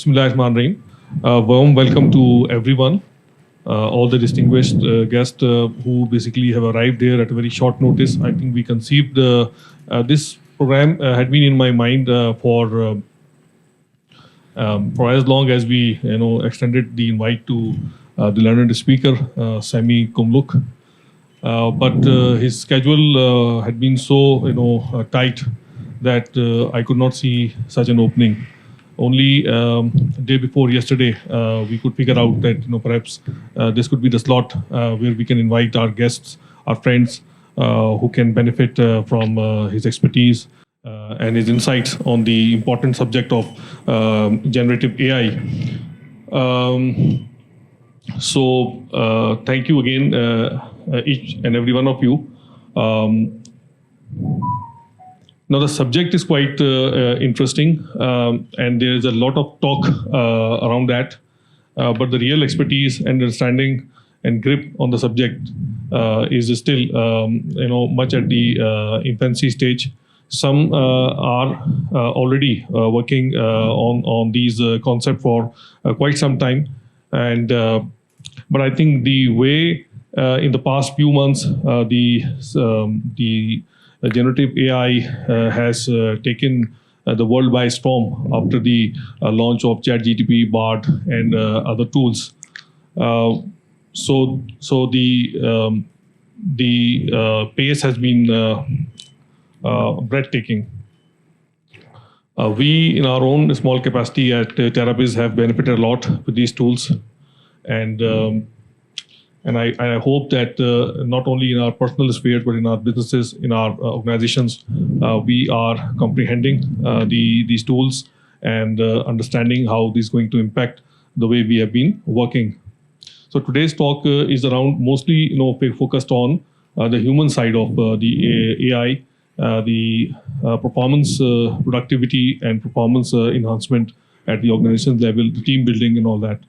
Bismillahirrahmanirrahim. Warm welcome to everyone, all the distinguished guests who basically have arrived here at a very short notice. I think we conceived this program had been in my mind for as long as we extended the invite to the learned speaker Semih Kumluk. But his schedule had been so tight that I could not see such an opening. Only day before yesterday, we could figure out that perhaps this could be the slot where we can invite our guests, our friends, who can benefit from his expertise and his insights on the important subject of generative AI. Thank you again, each and every one of you. Now, the subject is quite interesting, and there is a lot of talk around that. But the real expertise and understanding and grip on the subject is still, much at the infancy stage. Some are already working on these concepts for quite some time, and but I think the way in the past few months the generative AI has taken the world by storm after the launch of ChatGPT, Bard, and other tools. So the pace has been breathtaking. We, in our own small capacity at Terrabiz, have benefited a lot with these tools, and I hope that not only in our personal sphere, but in our businesses, in our organizations, we are comprehending these tools and understanding how this is going to impact the way we have been working. So today's talk is around mostly focused on the human side of the AI, the performance, productivity, and performance enhancement at the organization level, the team building, and all that.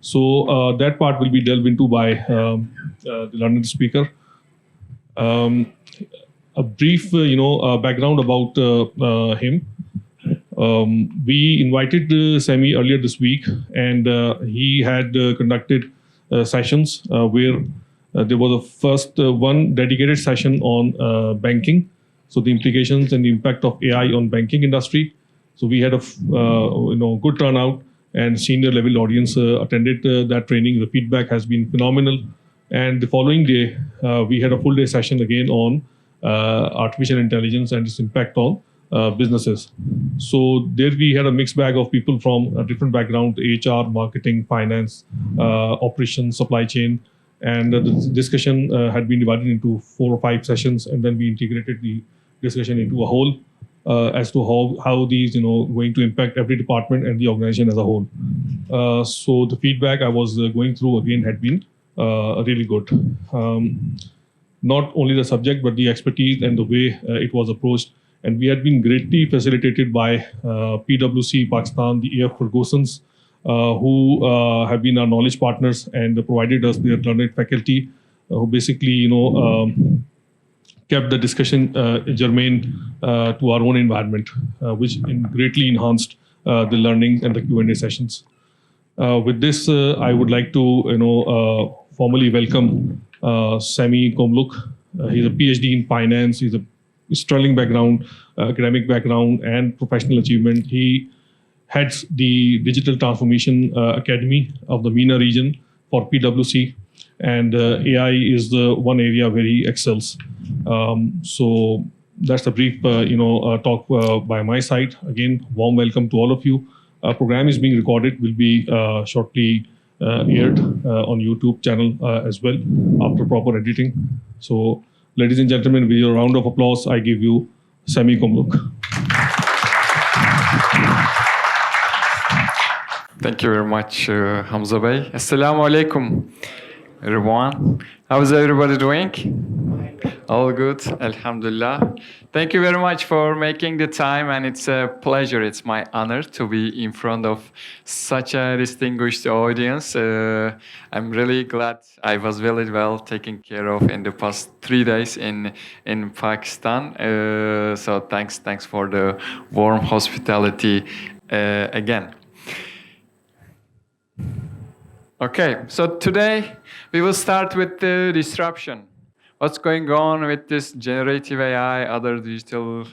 So that part will be delved into by the learned speaker. A brief, background about him. We invited Semih earlier this week, and he had conducted sessions where there was a first one dedicated session on banking, so the implications and the impact of AI on banking industry. So we had a good turnout, and senior level audience attended that training. The feedback has been phenomenal. And the following day, we had a full day session again on artificial intelligence and its impact on businesses. So there we had a mixed bag of people from a different background: HR, marketing, finance, operations, supply chain. And the discussion had been divided into 4 or 5 sessions, and then we integrated the discussion into a whole as to how these going to impact every department and the organization as a whole. So the feedback I was going through again had been really good. Not only the subject, but the expertise and the way it was approached. And we had been greatly facilitated by PwC Pakistan, the AF Fergusons, who have been our knowledge partners and provided us their learned faculty, who basically kept the discussion germane to our own environment, which greatly enhanced the learning and the Q&A sessions. With this, I would like to formally welcome Semih Kumluk. He's a PhD in finance. He's a sterling background, academic background, and professional achievement. He heads the Digital Transformation Academy of the MENA region for PwC. And AI is the one area where he excels. So that's the brief, talk by my side. Again, warm welcome to all of you. Program is being recorded, will be shortly aired on YouTube channel as well after proper editing. So, ladies and gentlemen, with your round of applause, I give you Semih Kumluk. Thank you very much, Hamza Bey. Assalamu alaikum, everyone. How's everybody doing? All good, alhamdulillah. Thank you very much for making the time, and it's a pleasure, it's my honor to be in front of such a distinguished audience. I'm really glad I was very well taken care of in the past 3 days in Pakistan. So thanks for the warm hospitality again. Okay, so today we will start with the disruption. What's going on with this generative AI, other digital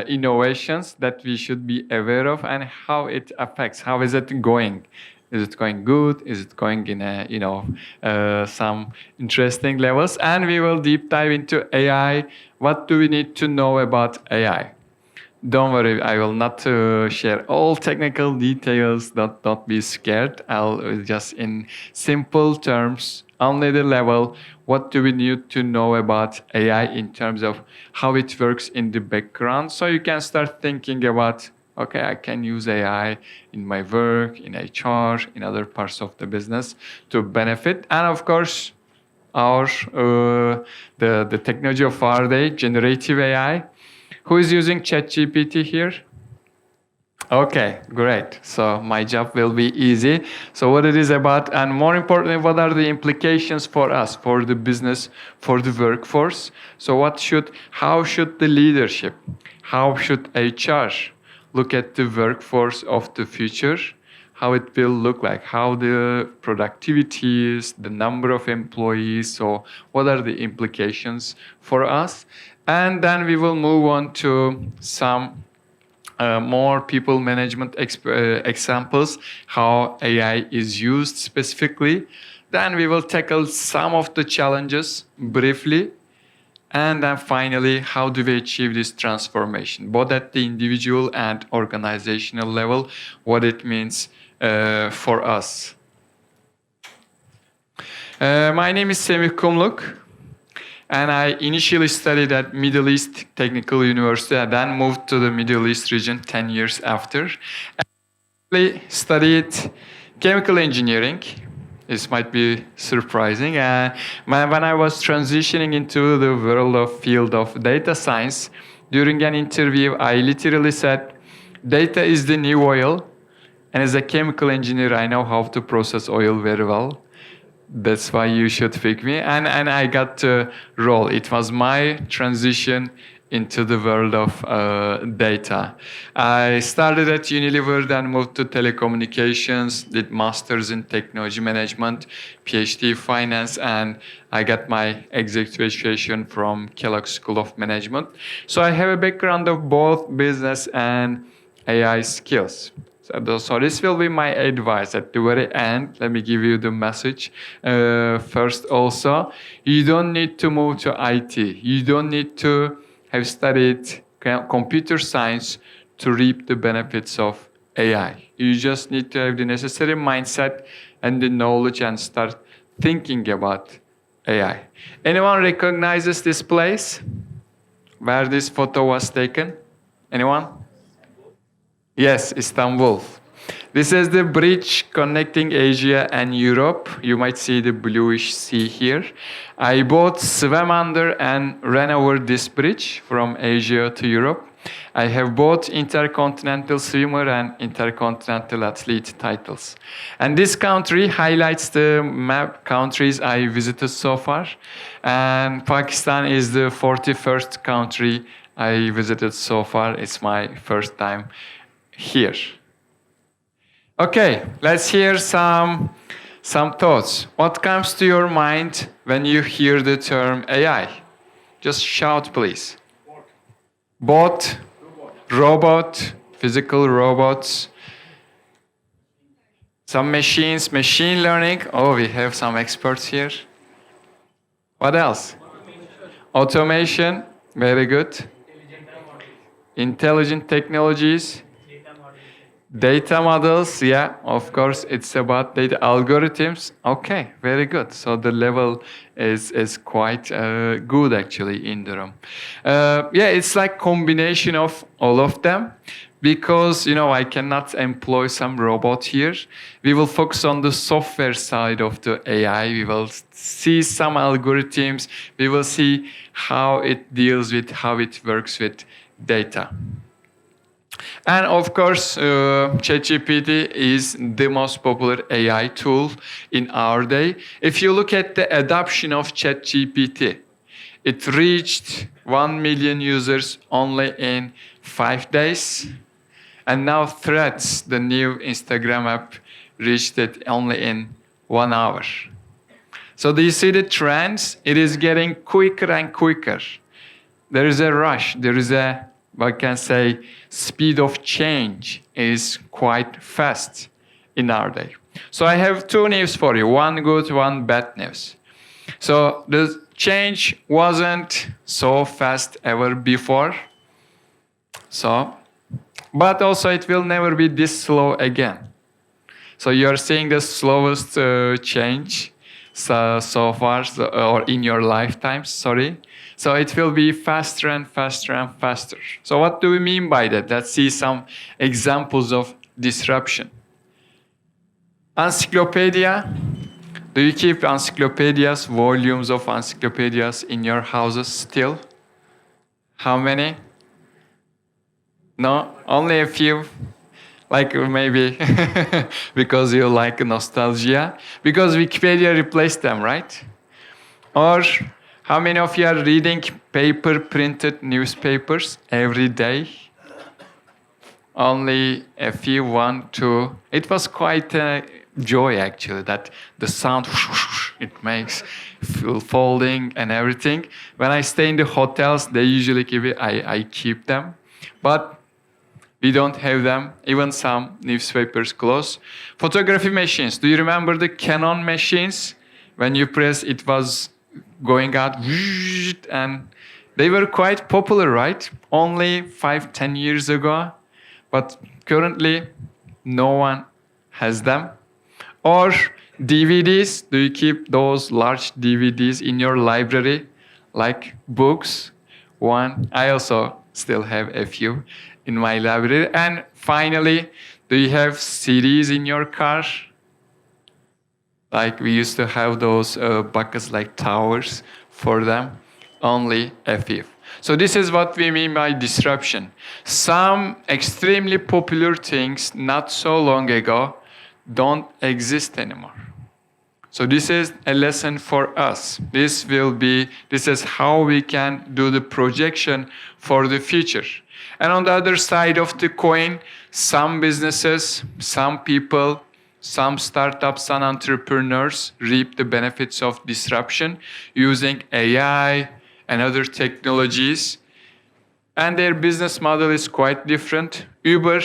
innovations that we should be aware of, and how it affects? How is it going? Is it going good? Is it going in a, some interesting levels? And we will deep dive into AI. What do we need to know about AI? Don't worry, I will not share all technical details. Don't be scared. I'll just in simple terms, only the level. What do we need to know about AI in terms of how it works in the background? So you can start thinking about, okay, I can use AI in my work, in HR, in other parts of the business to benefit. And of course, our the technology of our day, generative AI. Who is using ChatGPT here? Okay, great. So my job will be easy. So what it is about, and more importantly, what are the implications for us, for the business, for the workforce? So how should the leadership, how should HR look at the workforce of the future? How it will look like, how the productivity is, the number of employees, so what are the implications for us? And then we will move on to some more people management examples, how AI is used specifically. Then we will tackle some of the challenges briefly. And then finally, how do we achieve this transformation, both at the individual and organizational level, what it means for us. My name is Semih Kumluk. And I initially studied at Middle East Technical University and then moved to the Middle East region 10 years after. I studied chemical engineering. This might be surprising. When I was transitioning into the world of field of data science, during an interview, I literally said, data is the new oil. And as a chemical engineer, I know how to process oil very well. That's why you should pick me. And I got to role. It was my transition into the world of data. I started at Unilever, then moved to telecommunications, did masters in technology management, PhD finance, and I got my executive education from Kellogg School of Management. So I have a background of both business and AI skills. So this will be my advice at the very end. Let me give you the message. First also, you don't need to move to IT. You don't need to have studied computer science to reap the benefits of AI. You just need to have the necessary mindset and the knowledge and start thinking about AI. Anyone recognizes this place where this photo was taken? Anyone? Yes, Istanbul. This is the bridge connecting Asia and Europe. You might see the bluish sea here. I both swam under and ran over this bridge from Asia to Europe. I have both intercontinental swimmer and intercontinental athlete titles. And this country highlights the map countries I visited so far. And Pakistan is the 41st country I visited so far. It's my first time here. Okay, let's hear some thoughts. What comes to your mind when you hear the term AI? Just shout, please. Bot, robot, physical robots, some machines, machine learning. Oh, we have some experts here. What else? Automation, very good. Intelligent technologies. Data models, yeah, of course, it's about data algorithms. Okay, very good. So the level is quite good actually in the room. Yeah, it's like combination of all of them because, I cannot employ some robot here. We will focus on the software side of the AI. We will see some algorithms. We will see how it deals with, how it works with data. And of course, ChatGPT is the most popular AI tool in our day. If you look at the adoption of ChatGPT, it reached 1 million users only in 5 days. And now Threads, the new Instagram app, reached it only in 1 hour. So do you see the trends? It is getting quicker and quicker. There is a rush. There is a, I can say, speed of change is quite fast in our day. So I have two news for you, one good, one bad news. So the change wasn't so fast ever before. So, but also it will never be this slow again. So you're seeing the slowest change so far, or in your lifetimes, sorry. So it will be faster and faster and faster. So what do we mean by that? Let's see some examples of disruption. Encyclopedia. Do you keep encyclopedias, volumes of encyclopedias in your houses still? How many? No, only a few. Like maybe because you like nostalgia. Because Wikipedia replaced them, right? Or how many of you are reading paper printed newspapers every day? Only a few, 1, 2. It was quite a joy actually, that the sound it makes, folding and everything. When I stay in the hotels, they usually give it, I keep them. But we don't have them, even some newspapers close. Photography machines. Do you remember the Canon machines? When you press, it was going out, and they were quite popular, right? Only 5-10 years ago. But currently, no one has them. Or DVDs. Do you keep those large DVDs in your library? Like books? One. I also still have a few in my library. And finally, do you have CDs in your car? Like we used to have those buckets like towers for them. Only a few. So this is what we mean by disruption. Some extremely popular things not so long ago don't exist anymore. So this is a lesson for us. This is how we can do the projection for the future. And on the other side of the coin, some businesses, some people, some startups, some entrepreneurs reap the benefits of disruption using AI and other technologies. And their business model is quite different. Uber,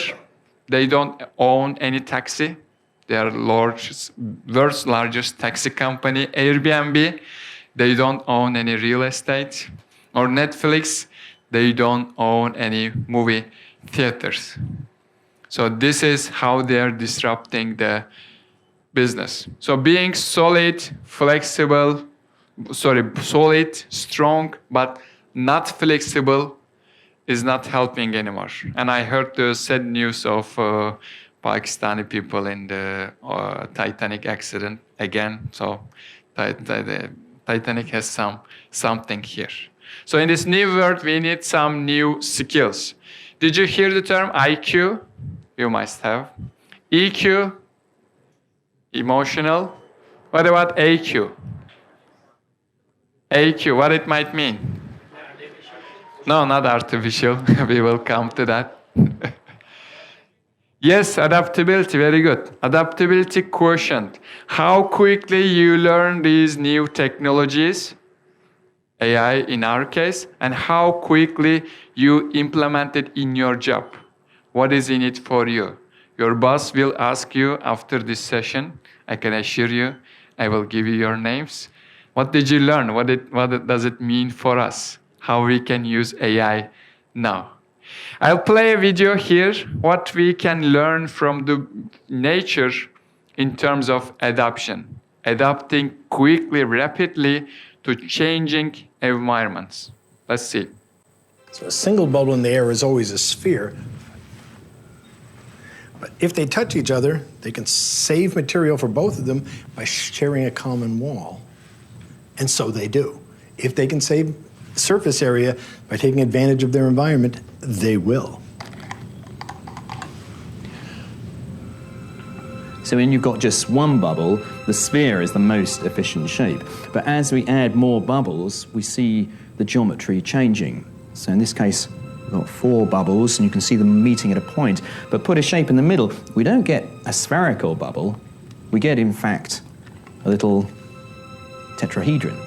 they don't own any taxi. They are world's largest taxi company. Airbnb, they don't own any real estate. Or Netflix, they don't own any movie theaters. So this is how they are disrupting the business. So being solid, strong, but not flexible is not helping anymore. And I heard the sad news of Pakistani people in the Titanic accident again. So the Titanic has something here. So in this new world, we need some new skills. Did you hear the term IQ? You must have. EQ, emotional. What about AQ? AQ, what it might mean? No, not artificial. We will come to that. Yes, adaptability, very good. Adaptability quotient. How quickly you learn these new technologies, AI in our case, and how quickly you implement it in your job. What is in it for you? Your boss will ask you after this session, I can assure you, I will give you your names. What did you learn? What does it mean for us? How we can use AI now? I'll play a video here, what we can learn from the nature in terms of adaptation. Adapting quickly, rapidly to changing environments. Let's see. So a single bubble in the air is always a sphere. But if they touch each other, they can save material for both of them by sharing a common wall. And so they do. If they can save surface area by taking advantage of their environment, they will. So when you've got just one bubble, the sphere is the most efficient shape. But as we add more bubbles, we see the geometry changing. So in this case, We've got 4 bubbles, and you can see them meeting at a point. But put a shape in the middle, we don't get a spherical bubble. We get, in fact, a little tetrahedron.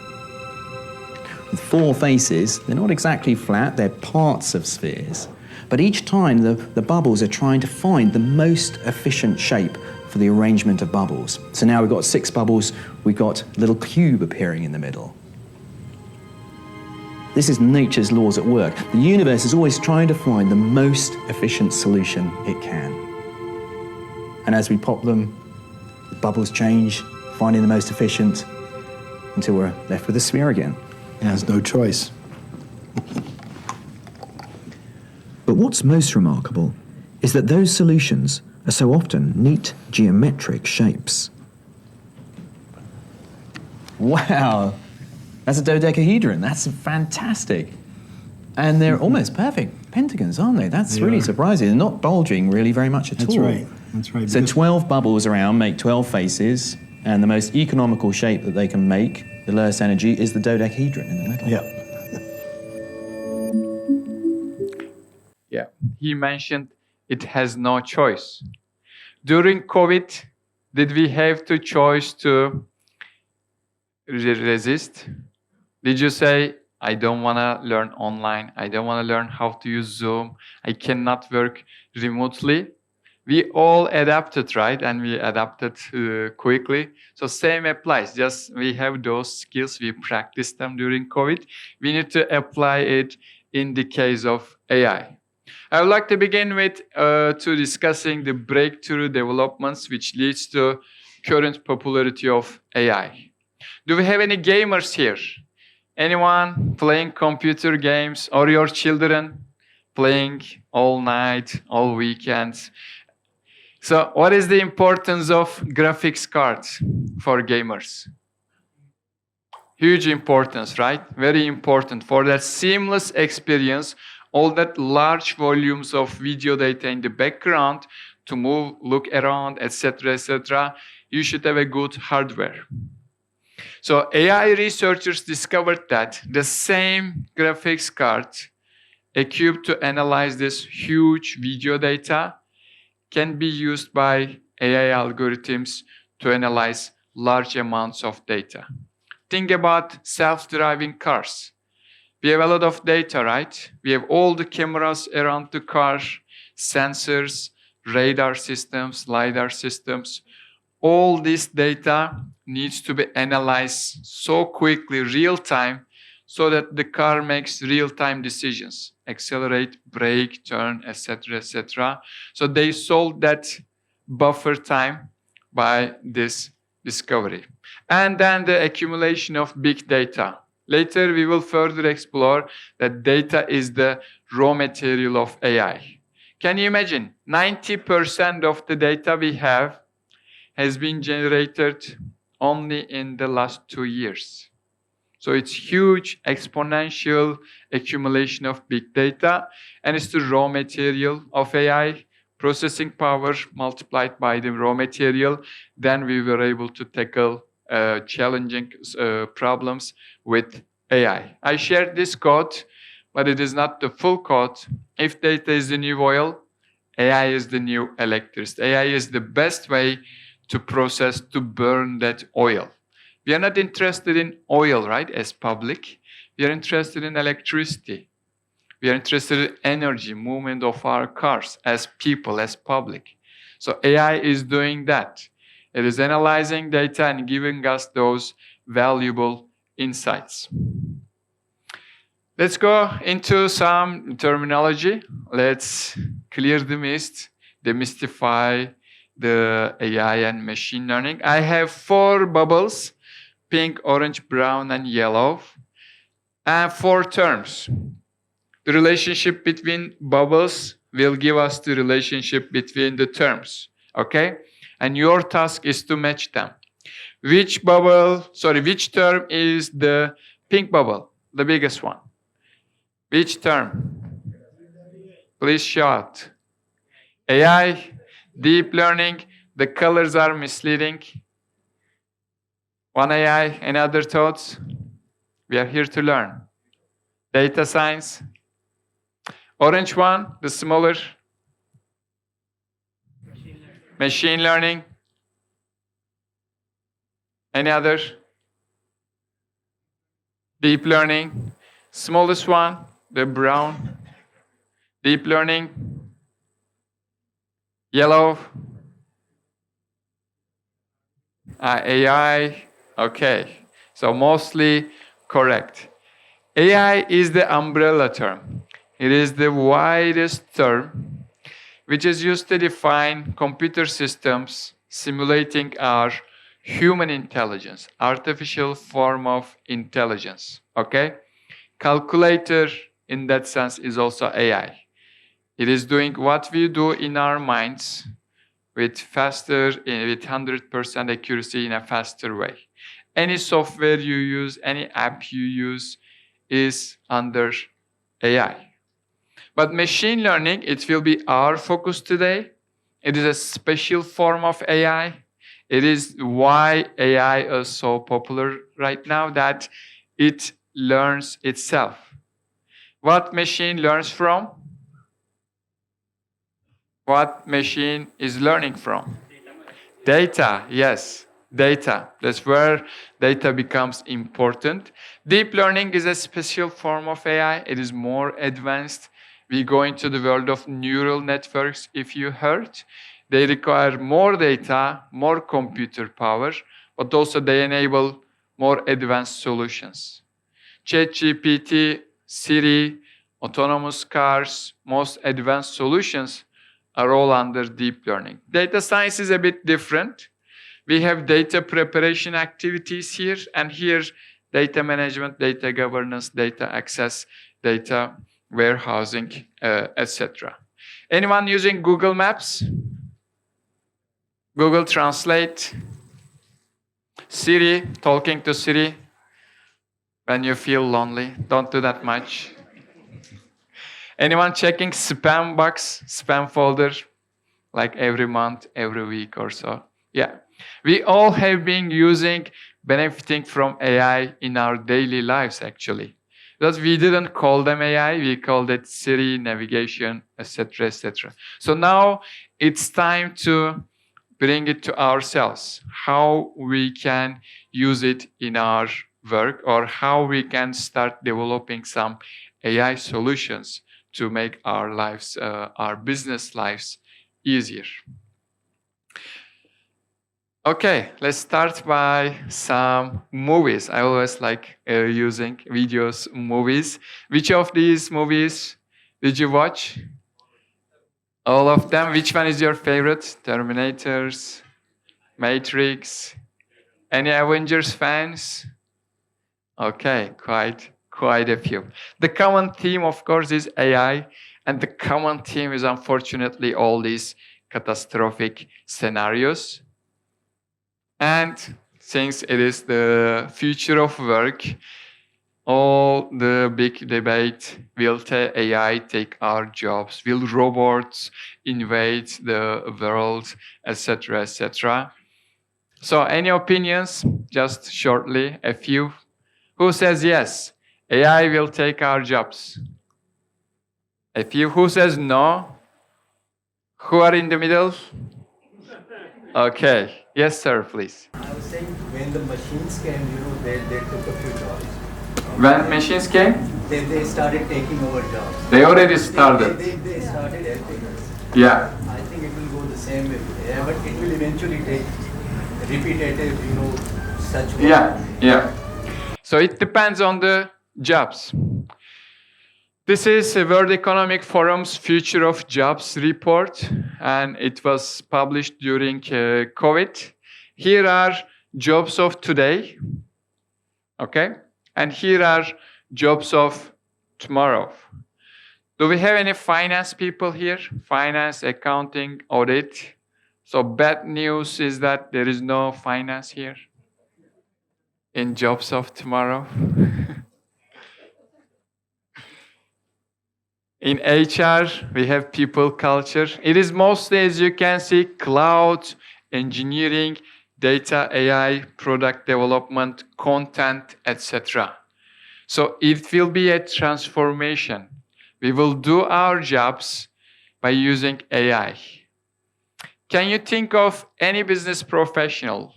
With 4 faces, they're not exactly flat, they're parts of spheres. But each time, the bubbles are trying to find the most efficient shape for the arrangement of bubbles. So now we've got 6 bubbles, we've got a little cube appearing in the middle. This is nature's laws at work. The universe is always trying to find the most efficient solution it can. And as we pop them, the bubbles change, finding the most efficient, until we're left with a sphere again. It has no choice. But what's most remarkable is that those solutions are so often neat geometric shapes. Wow, that's a dodecahedron. That's fantastic. And they're almost perfect pentagons, aren't they? That's really surprising. They're not bulging really very much at all. That's right. That's right. So 12 bubbles around make 12 faces, and the most economical shape that they can make, the lowest energy, is the dodecahedron in the middle. Yeah. Yeah, he mentioned it has no choice. During COVID, did we have to choose to resist? Did you say, I don't want to learn online, I don't want to learn how to use Zoom, I cannot work remotely? We all adapted, right? And we adapted quickly. So same applies. Just we have those skills, we practice them during COVID. We need to apply it in the case of AI. I would like to begin with discussing the breakthrough developments which leads to current popularity of AI. Do we have any gamers here? Anyone playing computer games, or your children playing all night, all weekends? So what is the importance of graphics cards for gamers? Huge importance, right? Very important for that seamless experience, all that large volumes of video data in the background to move, look around, etc., etc. You should have a good hardware. So AI researchers discovered that the same graphics card equipped to analyze this huge video data can be used by AI algorithms to analyze large amounts of data. Think about self-driving cars. We have a lot of data, right? We have all the cameras around the car, sensors, radar systems, LiDAR systems. All this data needs to be analyzed so quickly, real time, so that the car makes real-time decisions, accelerate, brake, turn, etc., etc. So they solved that buffer time by this discovery. And then the accumulation of big data. Later, we will further explore that data is the raw material of AI. Can you imagine? 90% of the data we have has been generated only in the last 2 years. So it's huge exponential accumulation of big data, and it's the raw material of AI, processing power multiplied by the raw material. Then we were able to tackle challenging problems with AI. I shared this quote, but it is not the full quote. If data is the new oil, AI is the new electricity. AI is the best way to process, to burn that oil. We are not interested in oil, right, as public. We are interested in electricity. We are interested in energy, movement of our cars as people, as public. So AI is doing that. It is analyzing data and giving us those valuable insights. Let's go into some terminology. Let's clear the mist, demystify the AI and machine learning. I have 4 bubbles, pink, orange, brown, and yellow, and 4 terms. The relationship between bubbles will give us the relationship between the terms, okay? And your task is to match them. Which term is the pink bubble, the biggest one? Which term? Please shout. AI, deep learning, the colors are misleading. One AI, any other thoughts? We are here to learn. Data science. Orange one, the smaller. Machine learning. Any other? Deep learning. Smallest one, the brown. Deep learning. Yellow. AI. Okay. So mostly correct. AI is the umbrella term. It is the widest term which is used to define computer systems simulating our human intelligence, artificial form of intelligence. Okay? Calculator in that sense is also AI. It is doing what we do in our minds with 100% accuracy in a faster way. Any software you use, any app you use is under AI. But machine learning, it will be our focus today. It is a special form of AI. It is why AI is so popular right now, that it learns itself. What machine learns from? What machine is learning from? Data, yes, data. That's where data becomes important. Deep learning is a special form of AI. It is more advanced. We go into the world of neural networks, if you heard. They require more data, more computer power, but also they enable more advanced solutions. ChatGPT, Siri, autonomous cars, most advanced solutions are all under deep learning. Data science is a bit different. We have data preparation activities here, and here data management, data governance, data access, data warehousing, etc. Anyone using Google Maps? Google Translate? Siri, talking to Siri when you feel lonely? Don't do that much. Anyone checking spam box, spam folder, like every month, every week or so? Yeah. We all have been benefiting from AI in our daily lives, actually. Because we didn't call them AI, we called it Siri, navigation, etc., etc. So now it's time to bring it to ourselves, how we can use it in our work, or how we can start developing some AI solutions to make our lives, our business lives easier. Okay, let's start by some movies. I always like using videos, movies. Which of these movies did you watch? All of them. Which one is your favorite? Terminators, Matrix, any Avengers fans? Okay, quite a few. The common theme, of course, is AI, and the common theme is unfortunately all these catastrophic scenarios. And since it is the future of work, all the big debate, will AI take our jobs? Will robots invade the world, etc., etc.? So any opinions? Just shortly, a few. Who says yes? AI will take our jobs. A few. Who says no? Who are in the middle? Okay. Yes, sir, please. I was saying when the machines came, they took a few jobs. When machines came? They started taking over jobs. They already started. They started helping us. Yeah. I think it will go the same way with AI, but it will eventually take repetitive, such work. Yeah. So it depends on the jobs. This is a World Economic Forum's Future of Jobs report, and it was published during COVID. Here are jobs of today, okay? And here are jobs of tomorrow. Do we have any finance people here? Finance, accounting, audit. So bad news is that there is no finance here in jobs of tomorrow. In HR, we have people culture. It is mostly, as you can see, cloud, engineering, data, AI, product development, content, etc. So it will be a transformation We will do our jobs by using AI. Can you think of any business professional,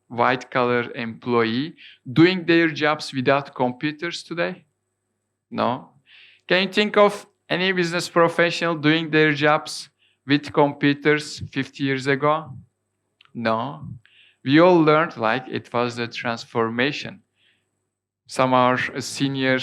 white-collar employee, doing their jobs without computers today? No. Can you think of any business professional doing their jobs with computers 50 years ago? No. We all learned like it was the transformation. Some of our senior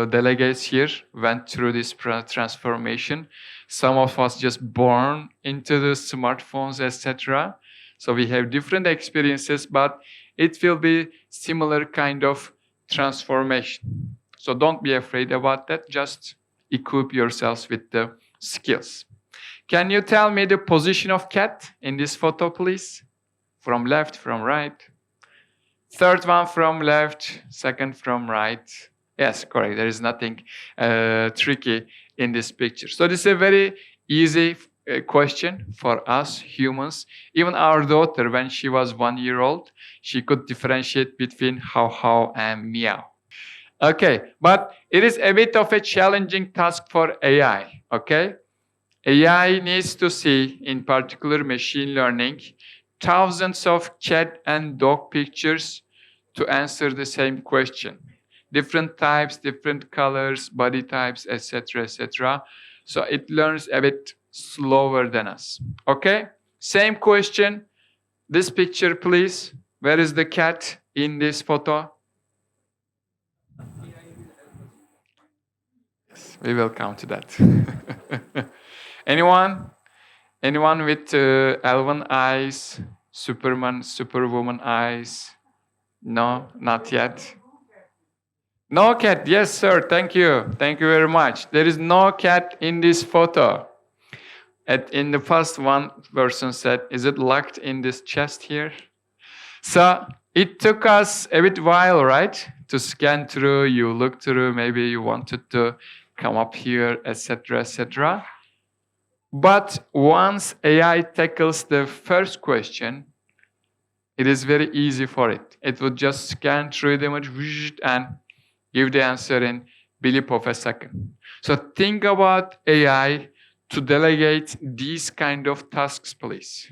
delegates here went through this transformation. Some of us just born into the smartphones, etc. So we have different experiences, but it will be similar kind of transformation. So don't be afraid about that. Just equip yourselves with the skills. Can you tell me the position of cat in this photo, please? From left, from right. Third one from left, second from right. Yes, correct. There is nothing tricky in this picture. So this is a very easy question for us humans. Even our daughter, when she was 1 year old, she could differentiate between how and meow. Okay, but it is a bit of a challenging task for AI, okay? AI needs to see, in particular machine learning, thousands of cat and dog pictures to answer the same question. Different types, different colors, body types, etc., etc. So it learns a bit slower than us. Okay? Same question. This picture, please. Where is the cat in this photo? Yes, we will come to that. Anyone? Anyone with elven eyes, Superman, Superwoman eyes? No, not yet. No cat. Yes, sir. Thank you. Thank you very much. There is no cat in this photo. In the first one person said, is it locked in this chest here? So it took us a bit while, right? To scan through, you look through, maybe you wanted to come up here, etc., etc. But once AI tackles the first question, it is very easy for it. It would just scan through the image and give the answer in blip of a second. So think about AI to delegate these kind of tasks, please.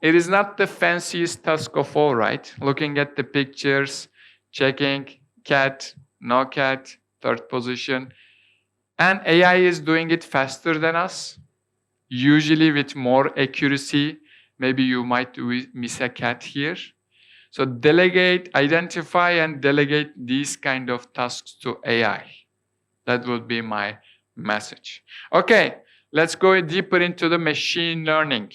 It is not the fanciest task of all, right? Looking at the pictures, checking cat, no cat, third position. And AI is doing it faster than us, usually with more accuracy. Maybe you might miss a cat here. So identify and delegate these kind of tasks to AI. That would be my message. Okay, let's go deeper into the machine learning,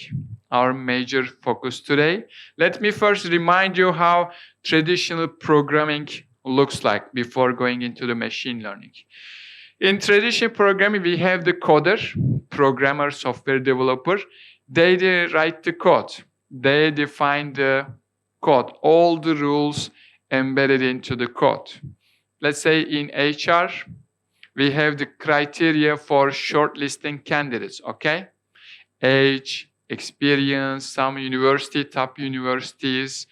our major focus today. Let me first remind you how traditional programming looks like before going into the machine learning. In traditional programming, we have the coder, programmer, software developer. They write the code. They define the code, all the rules embedded into the code. Let's say in HR, we have the criteria for shortlisting candidates, okay? Age, experience, some university, top universities,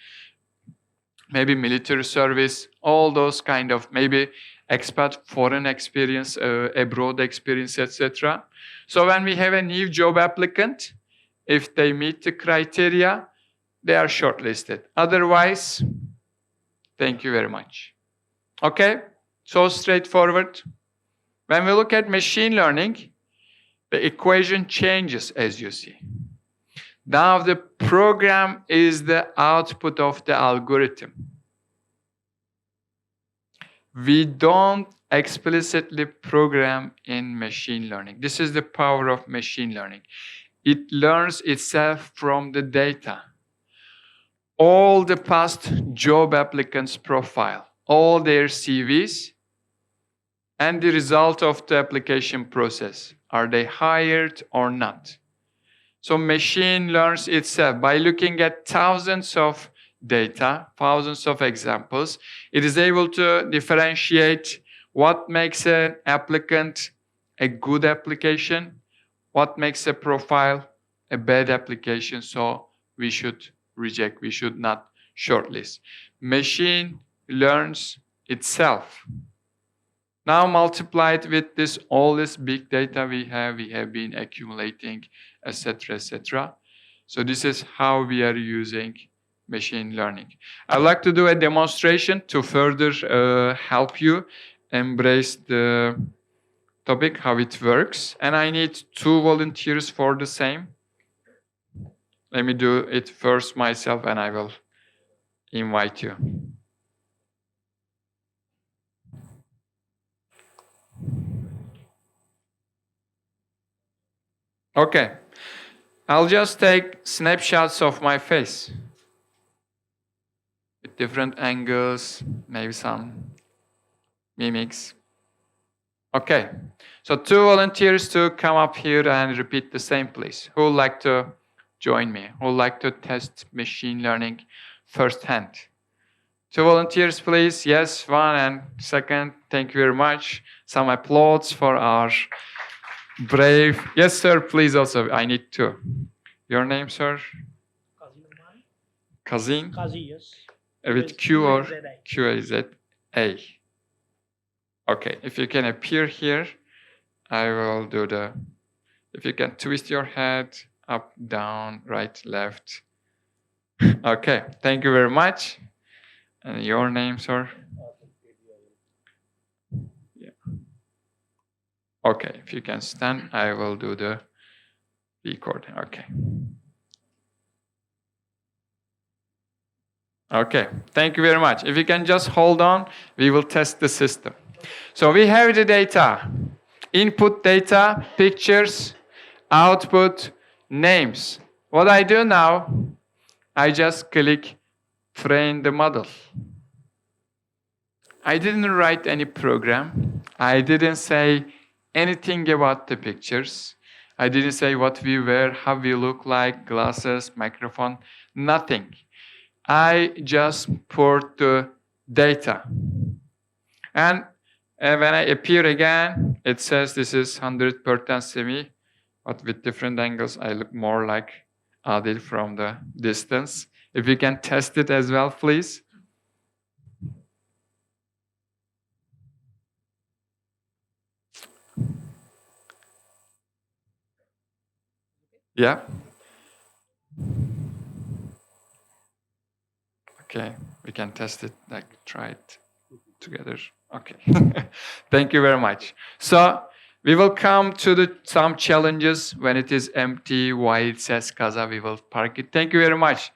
maybe military service, all those kind of, maybe expat, foreign experience, abroad experience, etc. So when we have a new job applicant, if they meet the criteria, they are shortlisted. Otherwise, thank you very much. Okay, so straightforward. When we look at machine learning, the equation changes, as you see. Now the program is the output of the algorithm. We don't explicitly program in machine learning. This is the power of machine learning. It learns itself from the data. All the past job applicants' profile, all their CVs, and the result of the application process. Are they hired or not? So machine learns itself by looking at thousands of data, thousands of examples. It is able to differentiate what makes an applicant a good application, what makes a profile a bad application, so we should reject, we should not shortlist. Machine learns itself. Now multiply it with all this big data we have been accumulating, etc., etc. So this is how we are using machine learning. I'd like to do a demonstration to further help you embrace the topic, how it works. And I need 2 volunteers for the same. Let me do it first myself and I will invite you. Okay, I'll just take snapshots of my face with different angles, maybe some mimics. Okay, so 2 volunteers to come up here and repeat the same, please. Who would like to join me? Who would like to test machine learning firsthand? 2 volunteers, please. Yes, 1 and 2nd. Thank you very much. Some applause for our brave. Yes, sir, please also. I need 2. Your name, sir? Kazin? Kazi, yes. With Q or Q-A-Z-A. Okay, if you can appear here, I will do if you can twist your head, up, down, right, left. Okay, thank you very much. And your name, sir? Yeah. Okay, if you can stand, I will do the recording. Okay. Okay, thank you very much. If you can just hold on, we will test the system. So we have the data, input data, pictures, output, names. What I do now, I just click train the model. I didn't write any program. I didn't say anything about the pictures. I didn't say what we wear, how we look like, glasses, microphone, nothing. I just poured the data. And when I appear again, it says this is 100% Semih, but with different angles, I look more like Adil from the distance. If you can test it as well, please. Yeah? Okay, we can test it, like try it together. Okay, thank you very much. So we will come to some challenges when it is empty, why it says Kaza, we will park it. Thank you very much.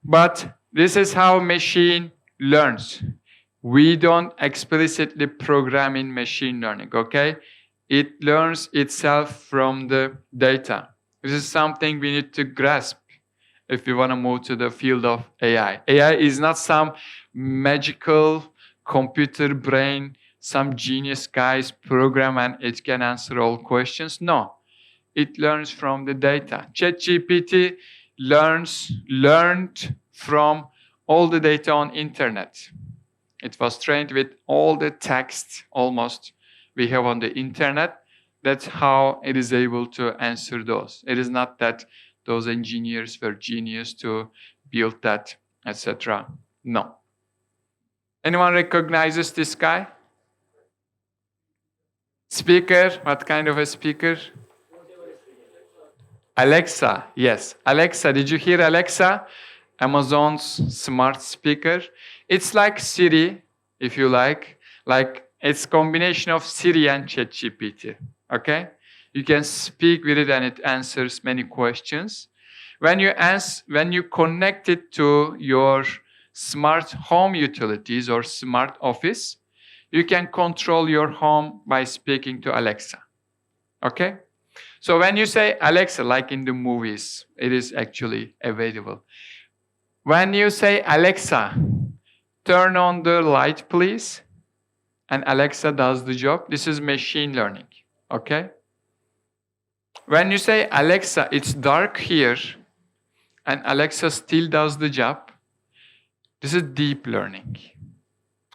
But this is how machine learns. We don't explicitly program in machine learning, okay? It learns itself from the data. This is something we need to grasp if we want to move to the field of AI. AI is not some magical computer brain, some genius guy's program and it can answer all questions. No, it learns from the data. ChatGPT learned from all the data on internet. It was trained with all the text almost we have on the internet. That's how it is able to answer those. It is not that those engineers were genius to build that, etc. No. Anyone recognizes this guy? Speaker, what kind of a speaker? Alexa, yes. Alexa, did you hear Alexa? Amazon's smart speaker. It's like Siri, if you like. Like it's a combination of Siri and ChatGPT, okay? You can speak with it and it answers many questions. When you connect it to your smart home utilities or smart office, you can control your home by speaking to Alexa, okay? So when you say Alexa, like in the movies, it is actually available. When you say Alexa, turn on the light, please, and Alexa does the job, this is machine learning, okay? When you say, Alexa, it's dark here, and Alexa still does the job, this is deep learning,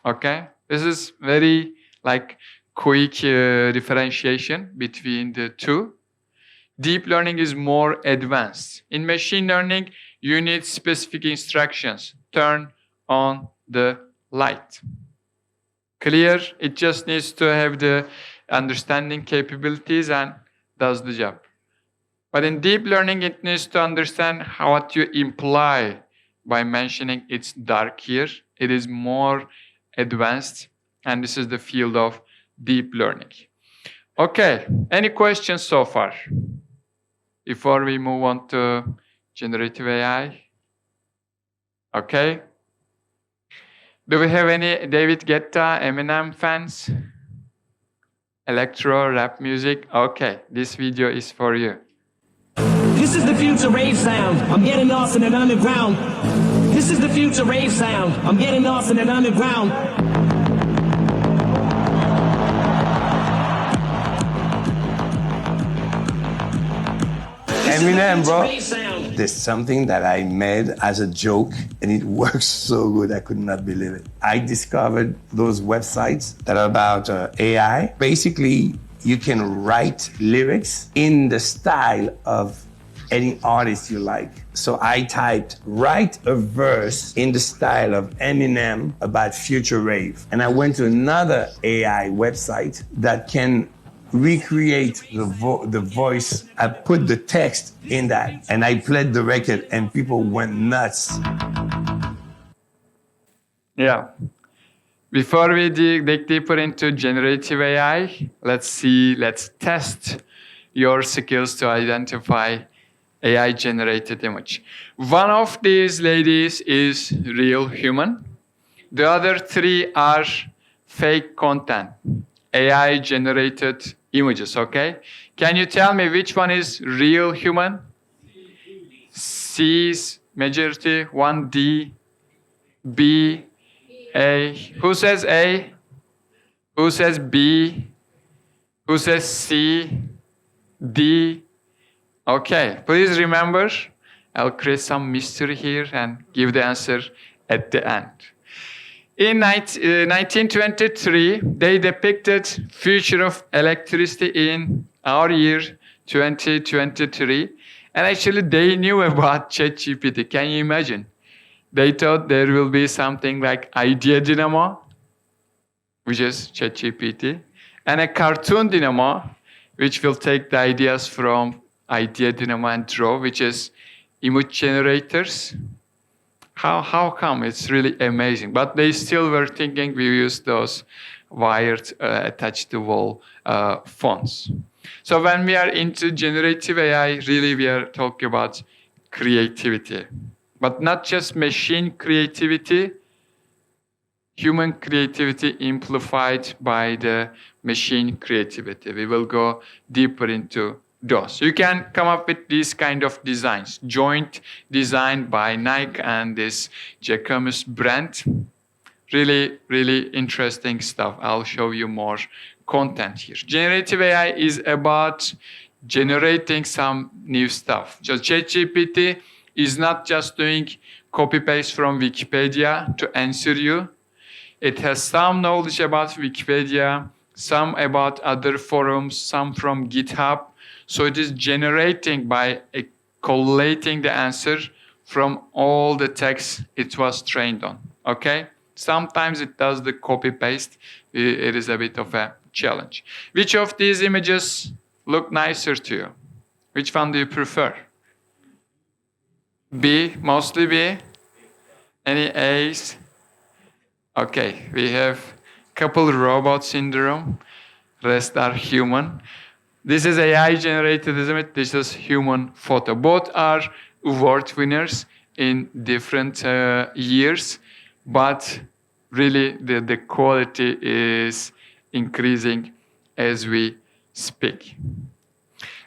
okay? This is very quick differentiation between the two. Deep learning is more advanced. In machine learning, you need specific instructions. Turn on the light. clear. It just needs to have the understanding capabilities and does the job. But in deep learning, it needs to understand what you imply by mentioning it's dark here. It is more advanced, and this is the field of deep learning. Okay, any questions so far? Before we move on to generative AI? Okay. Do we have any David Guetta, Eminem fans? Electro, rap music? Okay, this video is for you. This is the future rave sound. I'm getting lost in an underground. This is the future rave sound. I'm getting lost in an underground. Eminem, bro. Rave sound. There's something that I made as a joke, and it works so good, I could not believe it. I discovered those websites that are about AI. Basically, you can write lyrics in the style of any artist you like. So I typed, write a verse in the style of Eminem about future rave. And I went to another AI website that can recreate the voice. I put the text in that and I played the record and people went nuts. Yeah. Before we dig deeper into generative AI, let's test your skills to identify AI-generated image. One of these ladies is real human. The other three are fake content, AI-generated images, okay? Can you tell me which one is real human? C is majority, 1D, B, A. Who says A? Who says B? Who says C? D? Okay, please remember, I'll create some mystery here and give the answer at the end. In 1923, they depicted future of electricity in our year 2023. And actually, they knew about ChatGPT. Can you imagine? They thought there will be something like Idea Dynamo, which is ChatGPT, and a cartoon dynamo, which will take the ideas from Idea Dynamo and Draw, which is image generators. How come? It's really amazing. But they still were thinking we use those wired attached to wall phones. So when we are into generative AI, really we are talking about creativity. But not just machine creativity, human creativity amplified by the machine creativity. We will go deeper into those. You can come up with these kind of designs. Joint design by Nike and this Jacquemus brand. Really, really interesting stuff. I'll show you more content here. Generative AI is about generating some new stuff. Just ChatGPT is not just doing copy-paste from Wikipedia to answer you. It has some knowledge about Wikipedia, some about other forums, some from GitHub. So it is generating by collating the answer from all the text it was trained on, okay? Sometimes it does the copy-paste. It is a bit of a challenge. Which of these images look nicer to you? Which one do you prefer? B, mostly B? Any A's? Okay, we have a couple robots in the room. Rest are human. This is AI generated, isn't it? This is human photo. Both are award winners in different years, but really the quality is increasing as we speak.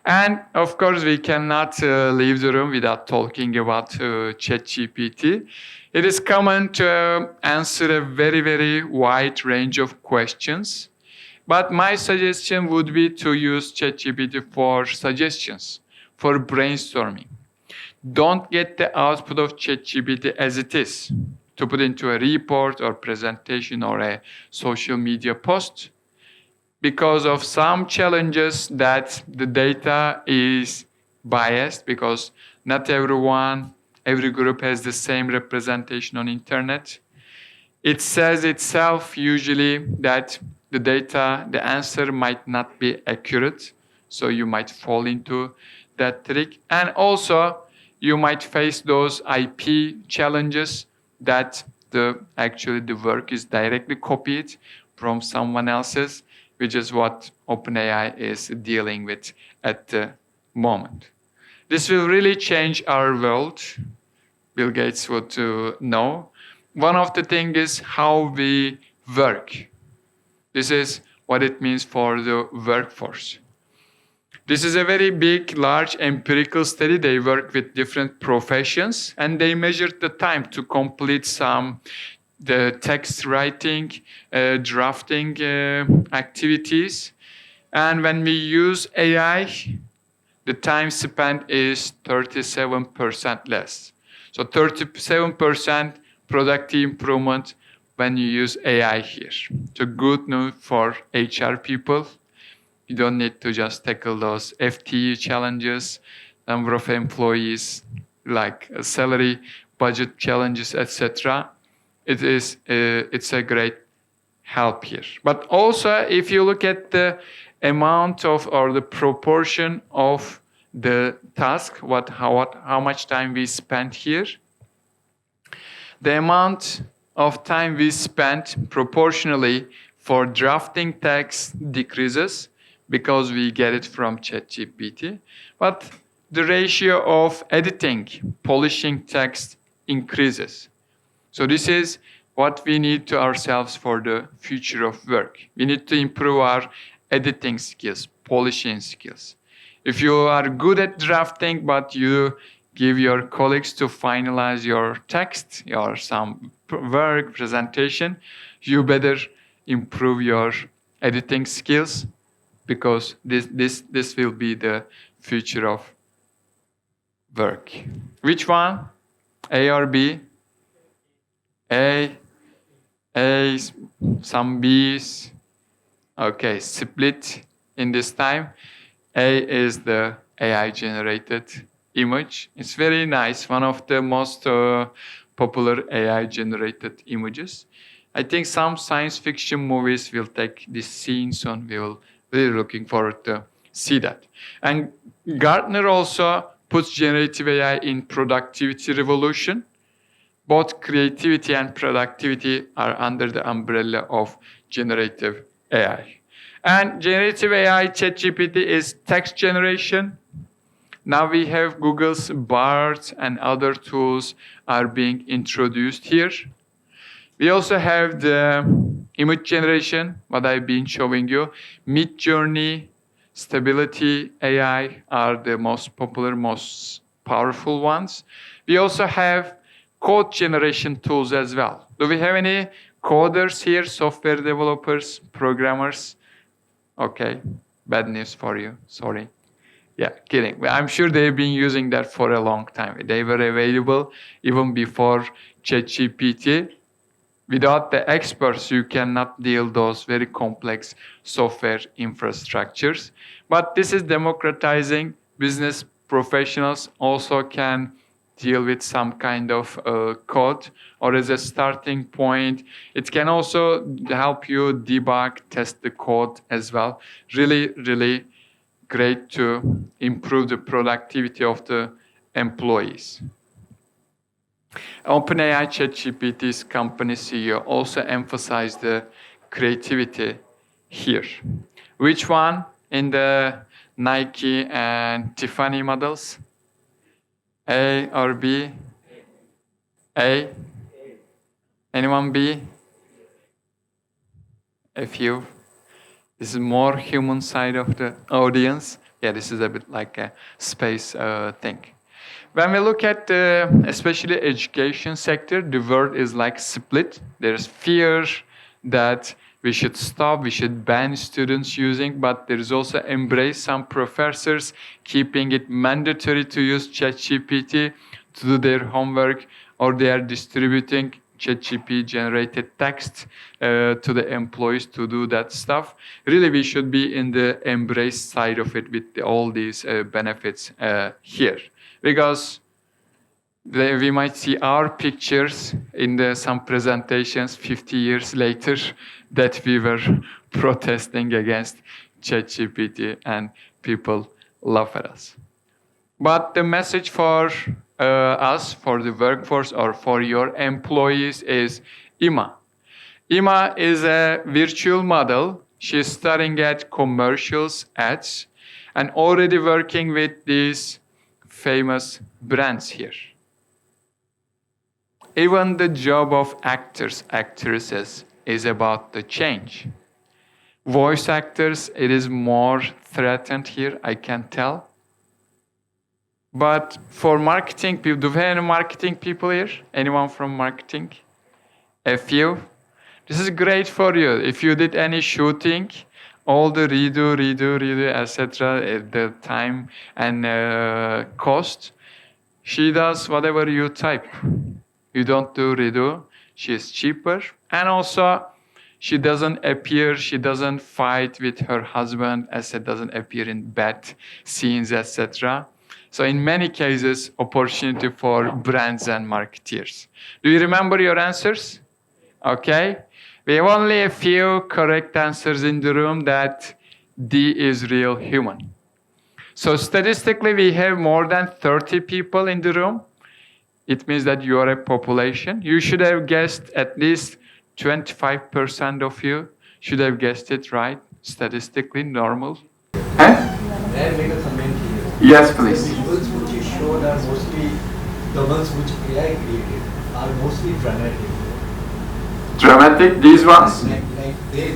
And of course, we cannot leave the room without talking about ChatGPT. It is common to answer a very, very wide range of questions. But my suggestion would be to use ChatGPT for suggestions, for brainstorming. Don't get the output of ChatGPT as it is to put into a report or presentation or a social media post, because of some challenges that the data is biased, because not every group has the same representation on internet. it says itself usually that the data, the answer might not be accurate. So you might fall into that trick. And also, you might face those IP challenges that actually the work is directly copied from someone else's, which is what OpenAI is dealing with at the moment. This will really change our world. Bill Gates would know. One of the things is how we work. This is what it means for the workforce. This is a very big, large empirical study. They work with different professions and they measured the time to complete the text writing, drafting activities. And when we use AI, the time spent is 37% less. So 37% productivity improvement when you use AI here. So good news for HR people. You don't need to just tackle those FTE challenges, number of employees, like salary, budget challenges, etc. It's a great help here. But also, if you look at the amount of or the proportion of the task, how much time we spent here, the amount of time we spent proportionally for drafting text decreases because we get it from ChatGPT, but the ratio of editing, polishing text increases. So this is what we need to ourselves for the future of work. We need to improve our editing skills, polishing skills. If you are good at drafting, but you give your colleagues to finalize your text or some work, presentation, you better improve your editing skills because this will be the future of work. Which one? A or B? A, some B's. Okay, split in this time. A is the AI generated image. It's very nice, one of the most popular AI generated images. I think some science fiction movies will take this scene soon. We will really looking forward to see that. And Gartner also puts generative AI in productivity revolution. Both creativity and productivity are under the umbrella of generative AI. And generative AI, ChatGPT, is text generation. Now we have Google's Bard and other tools are being introduced here. We also have the image generation, what I've been showing you. Midjourney, Stability AI are the most popular, most powerful ones. We also have code generation tools as well. Do we have any coders here, software developers, programmers? Okay, bad news for you, sorry. Yeah, kidding. I'm sure they've been using that for a long time. They were available even before ChatGPT. Without the experts, you cannot deal those very complex software infrastructures. But this is democratizing. Business professionals also can deal with some kind of code, or as a starting point. It can also help you debug, test the code as well. Really, really great to improve the productivity of the employees. OpenAI ChatGPT's company CEO also emphasized the creativity here. Which one in the Nike and Tiffany models? A or B? A? Anyone B? A few. This is more human side of the audience. Yeah, this is a bit like a space thing. When we look at especially education sector, the world is like split. There's fear that we should stop, we should ban students using, but there is also embrace some professors keeping it mandatory to use ChatGPT to do their homework, or they are distributing ChatGPT generated text to the employees to do that stuff. Really, we should be in the embrace side of it with all these benefits here. Because We might see our pictures in some presentations 50 years later that we were protesting against ChatGPT and people laugh at us. But the message for us, for the workforce or for your employees is Ima. Ima is a virtual model. She's studying at commercials, ads, and already working with these famous brands here. Even the job of actors, actresses is about the change. Voice actors, it is more threatened here, I can tell. But for marketing people, do we have any marketing people here? Anyone from marketing? A few? This is great for you. If you did any shooting, all the redo, etc., the time and cost, she does whatever you type. You don't do redo. She is cheaper. And also, she doesn't appear, she doesn't fight with her husband, doesn't appear in bad scenes, etc. So in many cases, opportunity for brands and marketeers. Do you remember your answers? Okay. We have only a few correct answers in the room that D is real human. So statistically, we have more than 30 people in the room. It means that you are a population. You should have guessed at least 25% of you should have guessed it right, statistically normal. May I make a comment here? Yes, please. The visuals which you showed are mostly, the ones which AI created, are mostly dramatic. Dramatic, these ones? Like they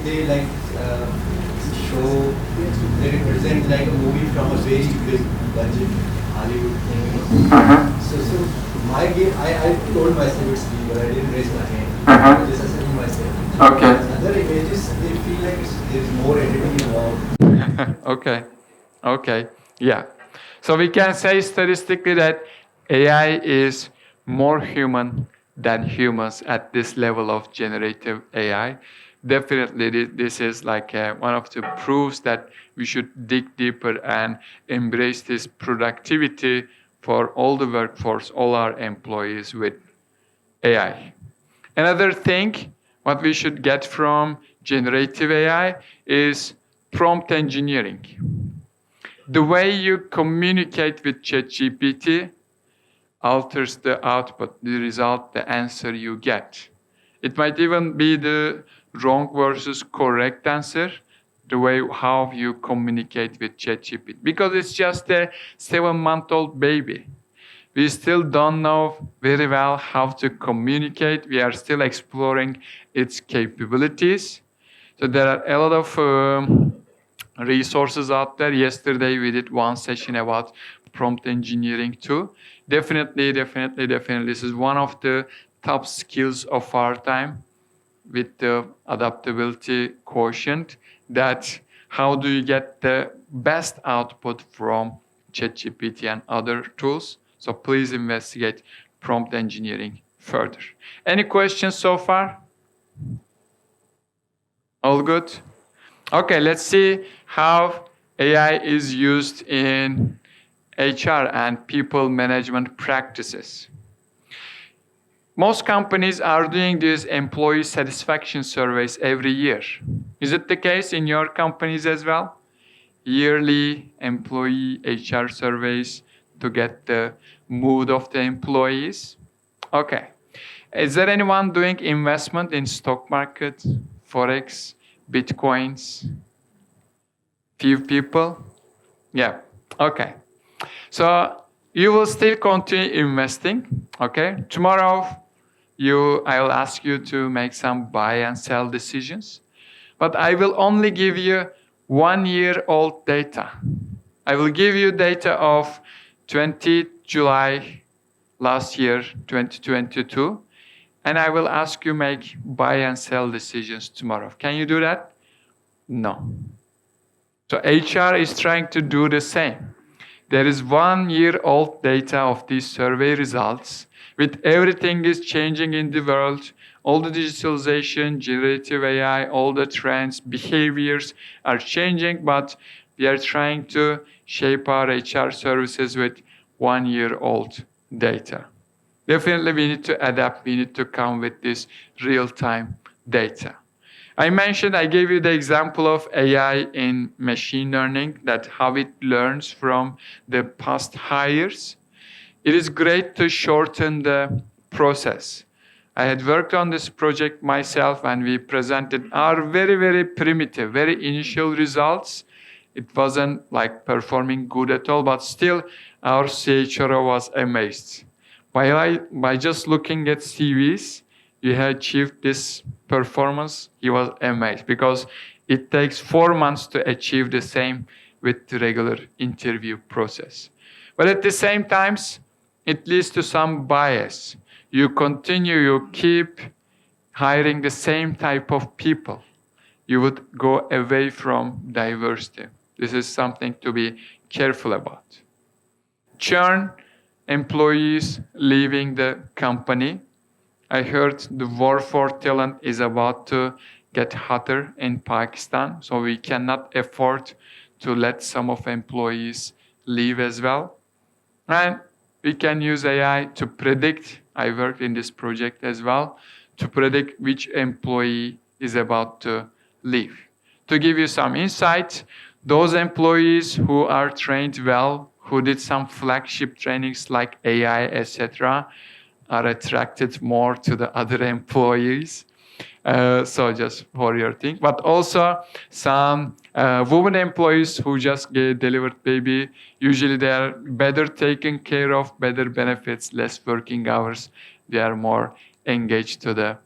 show, they represent like a movie from a very big budget Hollywood thing. So my game, I told myself it's real, I didn't raise my hand. I just asserted myself. Okay. Other images, they feel like there's more editing involved. Okay, yeah. So we can say statistically that AI is more human than humans at this level of generative AI. Definitely, this is like one of the proofs that we should dig deeper and embrace this productivity for all the workforce, all our employees with AI. Another thing, what we should get from generative AI is prompt engineering. The way you communicate with ChatGPT alters the output, the result, the answer you get. It might even be the wrong versus correct answer, the way how you communicate with ChatGPT. Because it's just a 7-month-old baby. We still don't know very well how to communicate. We are still exploring its capabilities. So there are a lot of resources out there. Yesterday we did one session about prompt engineering too. Definitely, this is one of the top skills of our time with the adaptability quotient, that how do you get the best output from ChatGPT and other tools. So please investigate prompt engineering further. Any questions so far? All good? Okay, let's see how AI is used in HR and people management practices. Most companies are doing these employee satisfaction surveys every year. Is it the case in your companies as well? Yearly employee HR surveys to get the mood of the employees? Okay. Is there anyone doing investment in stock market, Forex, Bitcoins? Few people? Yeah. Okay. So you will still continue investing. Okay. Tomorrow, I will ask you to make some buy and sell decisions. But I will only give you 1-year-old data. I will give you data of 20 July last year, 2022. And I will ask you make buy and sell decisions tomorrow. Can you do that? No. So HR is trying to do the same. There is 1-year-old data of these survey results. With everything is changing in the world, all the digitalization, generative AI, all the trends, behaviors are changing, but we are trying to shape our HR services with 1-year-old data. definitely we need to adapt. We need to come with this real-time data. I gave you the example of AI in machine learning, that how it learns from the past hires. It is great to shorten the process. I had worked on this project myself and we presented our very, very primitive, very initial results. It wasn't like performing good at all, but still our CHRO was amazed. By just looking at CVs, you had achieved this performance. He was amazed because it takes 4 months to achieve the same with the regular interview process. But at the same time, it leads to some bias. You keep hiring the same type of people. You would go away from diversity. This is something to be careful about. Churn, employees leaving the company. I heard the war for talent is about to get hotter in Pakistan, so we cannot afford to let some of employees leave as well. And we can use AI to predict, I worked in this project as well, to predict which employee is about to leave. To give you some insight, those employees who are trained well, who did some flagship trainings like AI, etc., are attracted more to the other employees. So just for your thing. But also some women employees who just get delivered baby, usually they are better taken care of, better benefits, less working hours. They are more engaged to the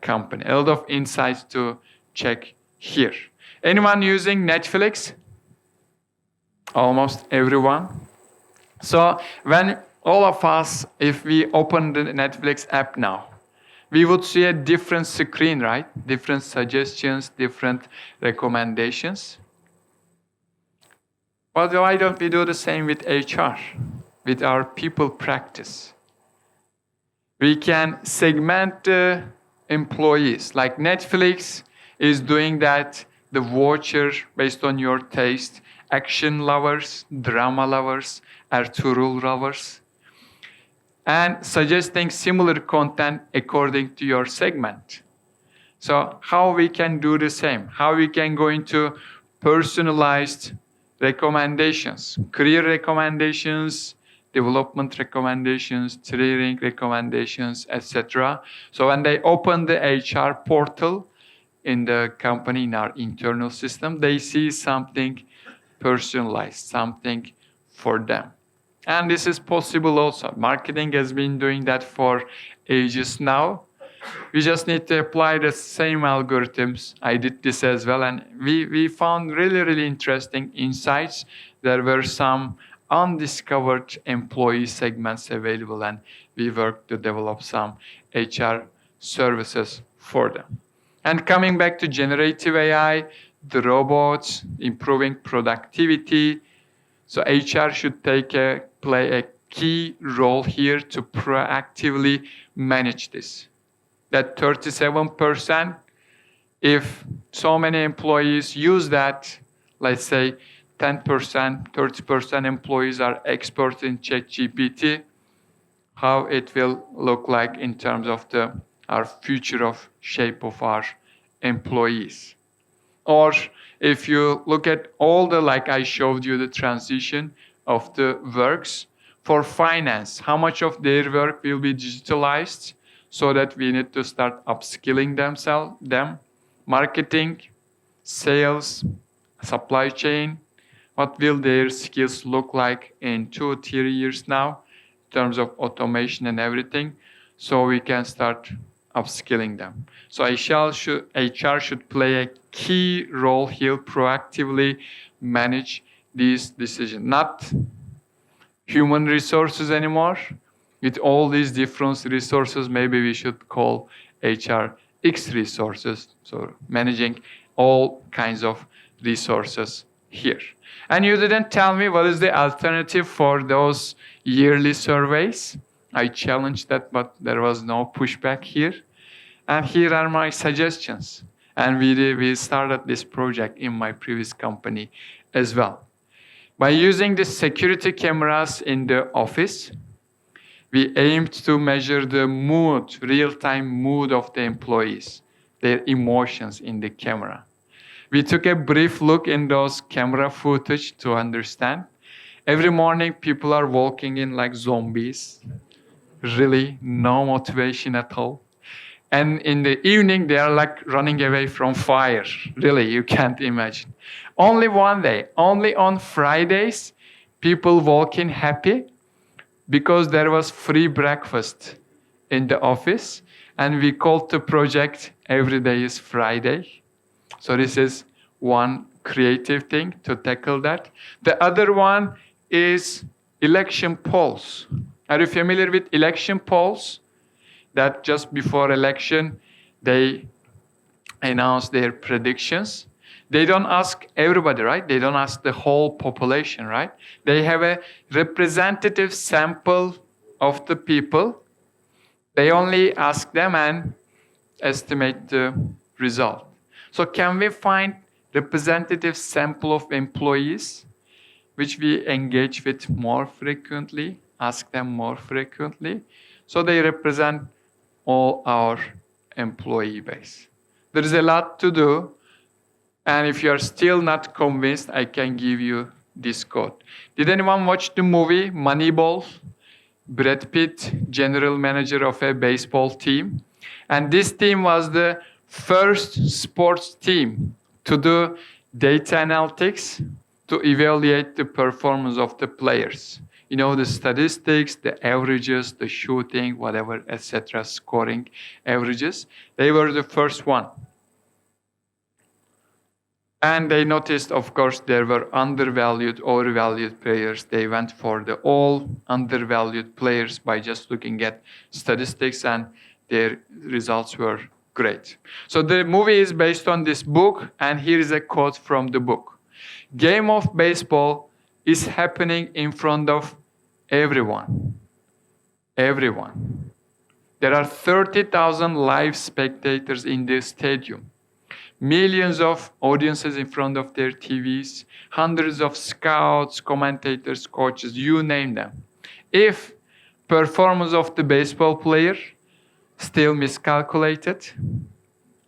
company. A lot of insights to check here. Anyone using Netflix? Almost everyone. So when all of us, if we open the Netflix app now, we would see a different screen, right? Different suggestions, different recommendations. But why don't we do the same with HR, with our people practice? We can segment the employees. Like Netflix is doing that, the watcher based on your taste, action lovers, drama lovers, Ertuğrul lovers, and suggesting similar content according to your segment. So how we can do the same? How we can go into personalized recommendations, career recommendations, development recommendations, training recommendations, etc. So when they open the HR portal in the company, in our internal system, they see something personalized, something for them. And this is possible also. Marketing has been doing that for ages now. We just need to apply the same algorithms. I did this as well, and we found really, really interesting insights. There were some undiscovered employee segments available, and we worked to develop some HR services for them. And coming back to generative AI, the robots, improving productivity. So HR should play a key role here to proactively manage this. That 37%, if so many employees use that, let's say 10%, 30% employees are experts in ChatGPT, how it will look like in terms of our future of shape of our employees. Or if you look at all like I showed you the transition of the works for finance, how much of their work will be digitalized so that we need to start upskilling them, marketing, sales, supply chain, what will their skills look like in 2 or 3 years now in terms of automation and everything, so we can start upskilling them. So HR should play a key role here, proactively manage these decisions. Not human resources anymore. With all these different resources, maybe we should call HR X resources. So managing all kinds of resources here. And you didn't tell me what is the alternative for those yearly surveys. I challenged that, but there was no pushback here. And here are my suggestions. And we started this project in my previous company as well. By using the security cameras in the office, We aimed to measure the mood, real-time mood of the employees, their emotions in the camera. We took a brief look in those camera footage to understand. Every morning, people are walking in like zombies. Really, no motivation at all. And in the evening, they are like running away from fire. Really, you can't imagine. Only one day, only on Fridays, people walk in happy because there was free breakfast in the office. And we called the project Every Day is Friday. So this is one creative thing to tackle that. The other one is election polls. Are you familiar with election polls? That just before election, they announce their predictions. They don't ask everybody, right? They don't ask the whole population, right? They have a representative sample of the people. They only ask them and estimate the result. So can we find representative sample of employees which we engage with more frequently, ask them more frequently, so they represent all our employee base. There is a lot to do, and if you are still not convinced, I can give you this code. Did anyone watch the movie Moneyball? Brad Pitt, general manager of a baseball team. And this team was the first sports team to do data analytics to evaluate the performance of the players. You know, the statistics, the averages, the shooting, whatever, etc., scoring averages. They were the first one. And they noticed, of course, there were undervalued, overvalued players. They went for the all undervalued players by just looking at statistics, and their results were great. So the movie is based on this book, and here is a quote from the book. Game of baseball is happening in front of everyone. Everyone. There are 30,000 live spectators in this stadium. Millions of audiences in front of their TVs, hundreds of scouts, commentators, coaches, you name them. If performance of the baseball player still miscalculated,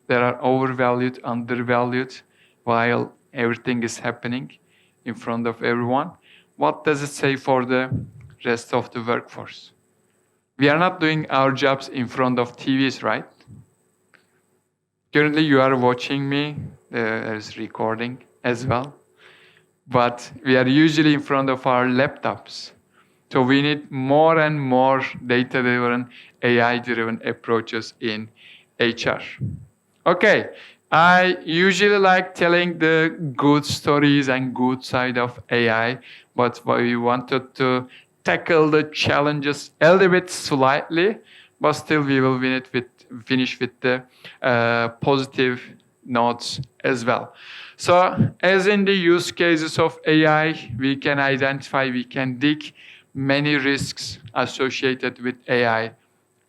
there are overvalued, undervalued, while everything is happening in front of everyone, what does it say for the rest of the workforce? We are not doing our jobs in front of TVs, right? Currently, you are watching me. There is recording as well. But we are usually in front of our laptops. So we need more and more data-driven, AI-driven approaches in HR. Okay, I usually like telling the good stories and good side of AI, but we wanted to tackle the challenges a little bit slightly, but still we will finish with the positive notes as well. So as in the use cases of AI, we can identify, we can dig many risks associated with AI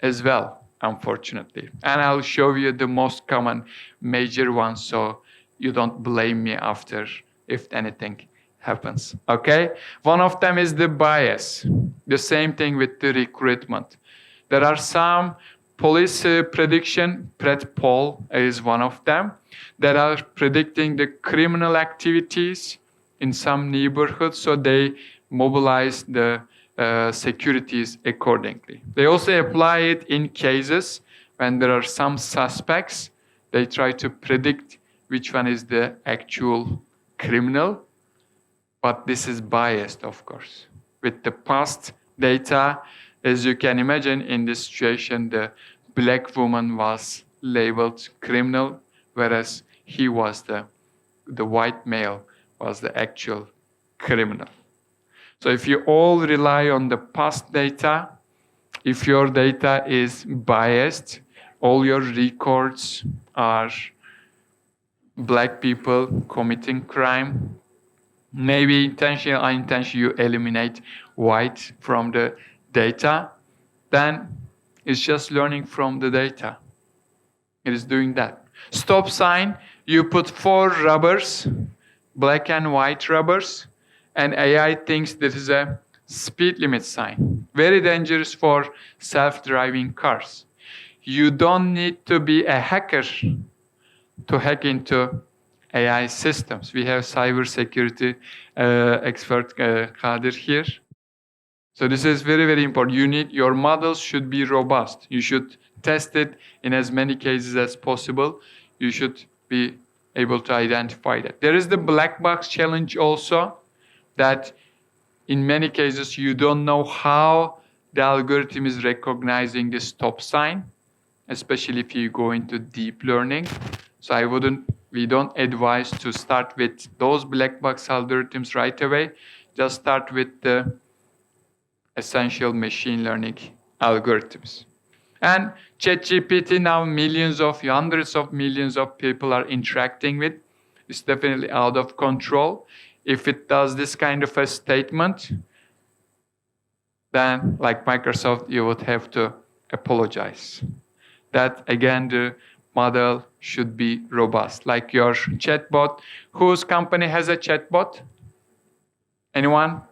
as well, unfortunately. And I'll show you the most common major ones so you don't blame me after if anything happens, okay? One of them is the bias. The same thing with the recruitment. There are some police prediction, pred poll is one of them, that are predicting the criminal activities in some neighborhoods, so they mobilize the securities accordingly. They also apply it in cases when there are some suspects. They try to predict which one is the actual criminal, but this is biased, of course. With the past data, as you can imagine, in this situation, the black woman was labeled criminal, whereas he was the white male was the actual criminal. So if you all rely on the past data, if your data is biased, all your records are black people committing crime, maybe intentionally or unintentionally you eliminate white from the data, then it's just learning from the data. It is doing that. Stop sign, you put 4 rubbers, black and white rubbers, and AI thinks this is a speed limit sign. Very dangerous for self-driving cars. You don't need to be a hacker to hack into AI systems. We have cybersecurity expert Kadir here. So this is very, very important. Your models should be robust. You should test it in as many cases as possible. You should be able to identify that. There is the black box challenge also, that in many cases you don't know how the algorithm is recognizing the stop sign, especially if you go into deep learning. So we don't advise to start with those black box algorithms right away. Just start with the essential machine learning algorithms. And ChatGPT now hundreds of millions of people are interacting with. It's definitely out of control. If it does this kind of a statement, then like Microsoft, you would have to apologize. That again, the model should be robust. Like your chatbot. Whose company has a chatbot? Anyone?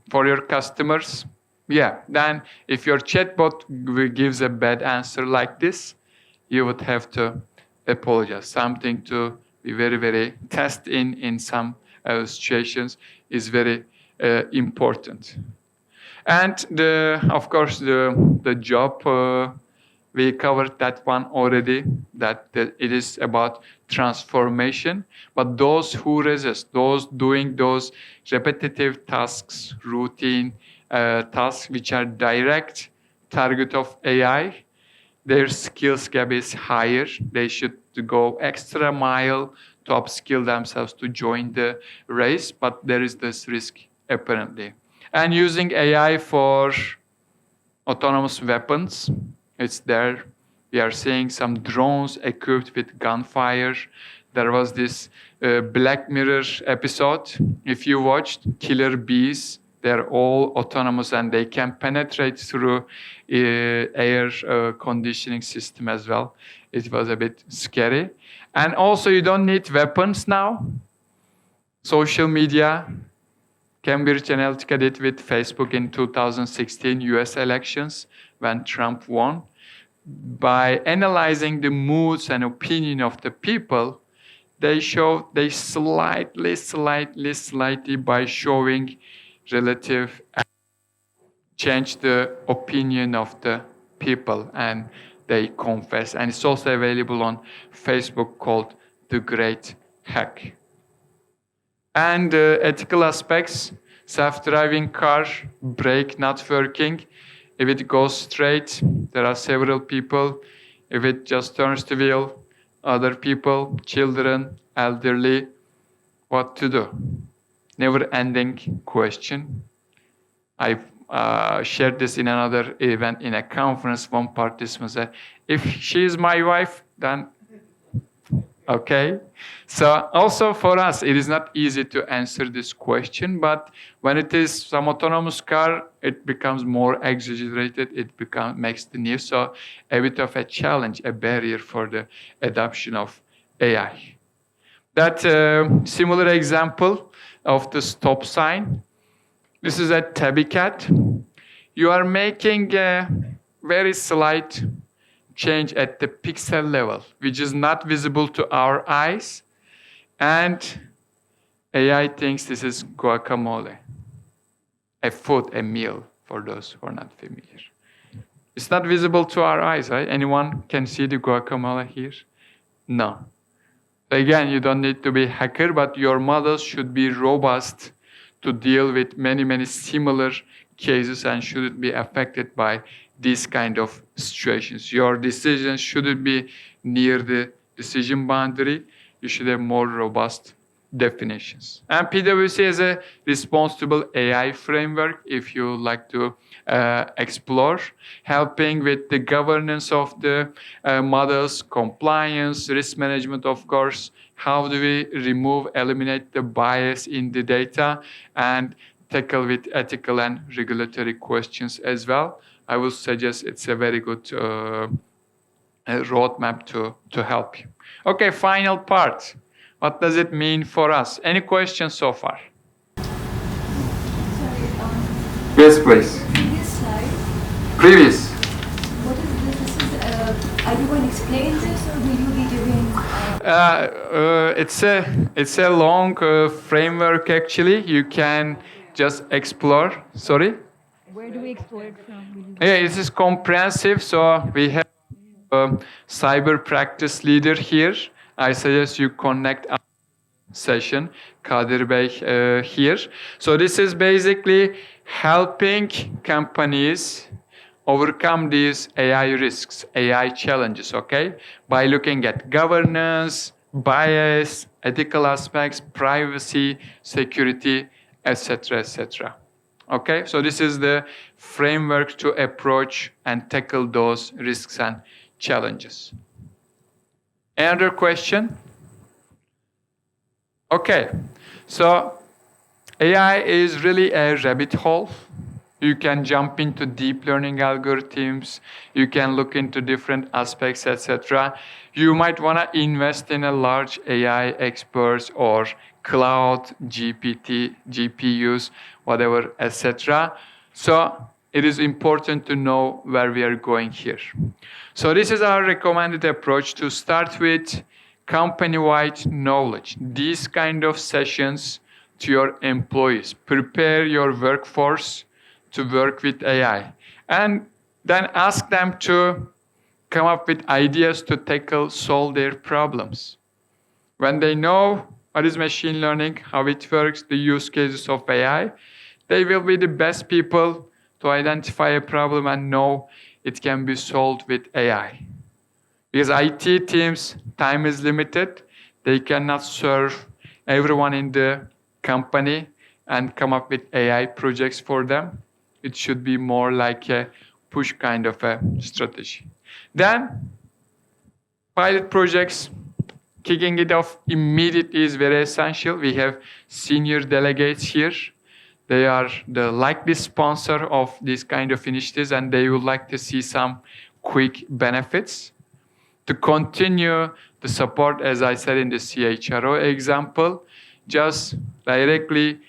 For your customers? Yeah, then if your chatbot gives a bad answer like this, you would have to apologize. Something to be very, very test in some situations is very important. And of course, the job, we covered that one already, that it is about transformation. But those who resist, those doing those repetitive tasks, routine tasks, which are direct target of AI, their skills gap is higher. They should go extra mile to upskill themselves to join the race, but there is this risk apparently. And using AI for autonomous weapons, it's there. We are seeing some drones equipped with gunfire. There was this Black Mirror episode. If you watched Killer Bees, they're all autonomous and they can penetrate through air conditioning system as well. It was a bit scary. And also you don't need weapons now. Social media, Cambridge Analytica did with Facebook in 2016 US elections when Trump won. By analyzing the moods and opinion of the people, they slightly by showing relative change the opinion of the people, and they confess. And it's also available on Facebook called The Great Hack. And ethical aspects, self-driving car, brake not working. If it goes straight, there are several people. If it just turns the wheel, other people, children, elderly, what to do? Never-ending question. I shared this in another event in a conference. One participant said, if she is my wife, then okay. So also for us, it is not easy to answer this question, but when it is some autonomous car, it becomes more exaggerated. It makes the news. So a bit of a challenge, a barrier for the adoption of AI. That similar example of the stop sign. This is a tabby cat. You are making a very slight change at the pixel level, which is not visible to our eyes. And AI thinks this is guacamole, a food, a meal, for those who are not familiar. It's not visible to our eyes, right? Anyone can see the guacamole here? No. Again, you don't need to be a hacker, but your models should be robust to deal with many, many similar cases and shouldn't be affected by these kind of situations. Your decisions shouldn't be near the decision boundary. You should have more robust definitions. And PwC is a responsible AI framework, if you like to explore, helping with the governance of the models, compliance, risk management, of course. How do we eliminate the bias in the data and tackle with ethical and regulatory questions as well? I will suggest it's a very good roadmap to help you. Okay, final part. What does it mean for us? Any questions so far? Sorry, Yes, please. Previous slide. Previous. What is this? This is, are you going to explain this or will you be giving? It's a long framework actually. You can just explore. Sorry. Where do we explore it from? Yeah, it is comprehensive. So we have a cyber practice leader here. I suggest you connect our session, Kadir Bey here. So this is basically helping companies overcome these AI risks, AI challenges, okay? By looking at governance, bias, ethical aspects, privacy, security, etc., etc. Okay, so this is the framework to approach and tackle those risks and challenges. Another question? Okay, so AI is really a rabbit hole. You can jump into deep learning algorithms. You can look into different aspects, etc. You might want to invest in a large AI experts or cloud, GPT, GPUs, whatever, etc. So it is important to know where we are going here. So this is our recommended approach to start with company-wide knowledge. These kind of sessions to your employees. Prepare your workforce to work with AI. And then ask them to come up with ideas to tackle, solve their problems. When they know what is machine learning, how it works, the use cases of AI, they will be the best people to identify a problem and know it can be solved with AI. Because IT teams, time is limited. They cannot serve everyone in the company and come up with AI projects for them. It should be more like a push kind of a strategy. Then, pilot projects, kicking it off immediately is very essential. We have senior delegates here. They are the likely sponsor of this kind of initiatives, and they would like to see some quick benefits. To continue the support, as I said in the CHRO example, just directly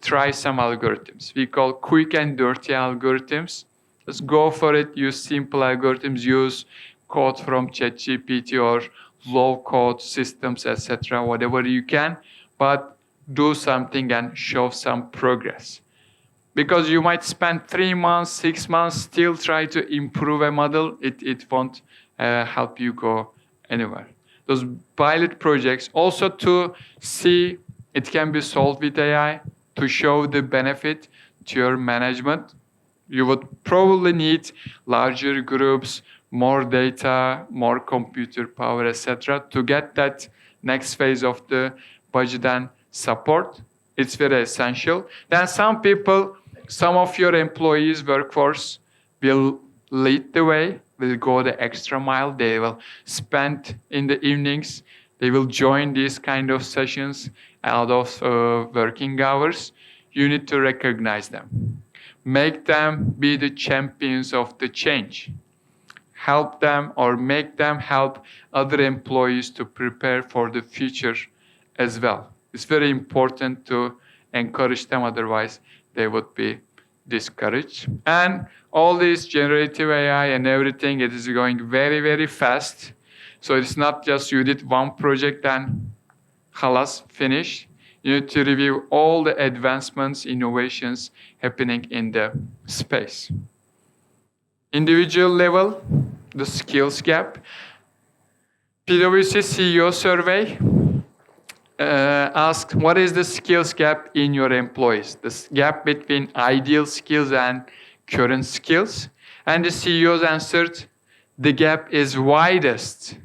try some algorithms. We call quick and dirty algorithms. Just go for it, use simple algorithms, use code from ChatGPT or low-code systems, etc., whatever you can, but do something and show some progress. Because you might spend 3 months, 6 months, still try to improve a model, it won't help you go anywhere. Those pilot projects, also to see it can be solved with AI, to show the benefit to your management. You would probably need larger groups, more data, more computer power, etc., to get that next phase of the budget and support. It's very essential. Then some people, some of your employees, workforce, will lead the way, will go the extra mile. They will spend in the evenings. They will join these kind of sessions out of working hours. You need to recognize them. Make them be the champions of the change. Help them or make them help other employees to prepare for the future as well. It's very important to encourage them, otherwise they would be discouraged. And all this generative AI and everything, it is going very, very fast. So it's not just you did one project and halas, finish. You need to review all the advancements, innovations happening in the space. Individual level, the skills gap. PwC CEO survey asked, what is the skills gap in your employees? The gap between ideal skills and current skills. And the CEOs answered, the gap is widest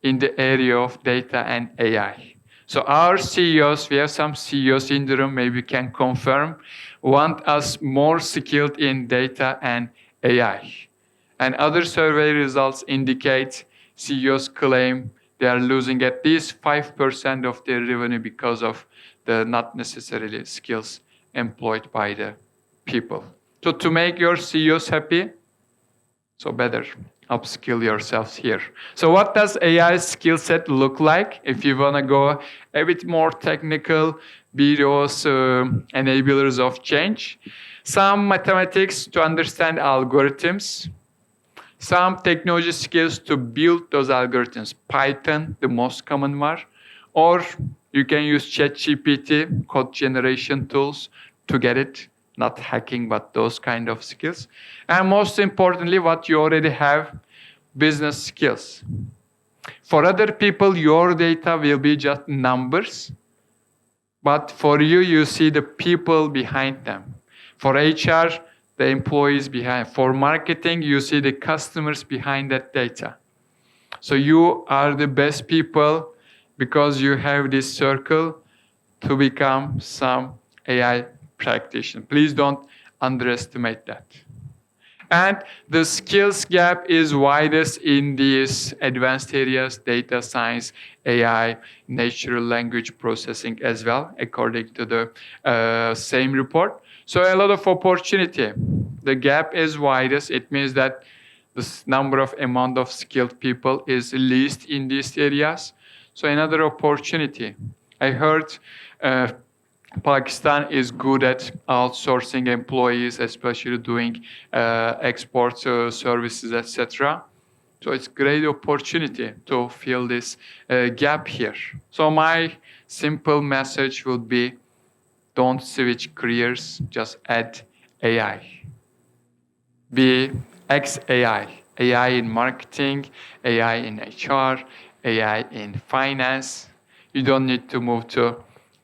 in the area of data and AI. So our CEOs, we have some CEOs in the room, maybe can confirm, want us more skilled in data and AI. And other survey results indicate CEOs claim they are losing at least 5% of their revenue because of the not necessarily skills employed by the people. So to make your CEOs happy, so better upskill yourselves here. So what does AI skill set look like? If you want to go a bit more technical, be those enablers of change. Some mathematics to understand algorithms. Some technology skills to build those algorithms. Python, the most common one. Or you can use ChatGPT, code generation tools to get it. Not hacking, but those kind of skills. And most importantly, what you already have, business skills. For other people, your data will be just numbers. But for you, you see the people behind them. For HR, the employees behind. For marketing, you see the customers behind that data. So you are the best people because you have this circle to become some AI practitioner. Please don't underestimate that. And the skills gap is widest in these advanced areas, data science, AI, natural language processing as well, according to the same report. So a lot of opportunity. The gap is widest. It means that the amount of skilled people is least in these areas. So another opportunity. I heard Pakistan is good at outsourcing employees, especially doing export services, etc. So it's a great opportunity to fill this gap here. So my simple message would be, don't switch careers, just add AI. Be XAI. AI in marketing, AI in HR, AI in finance. You don't need to move to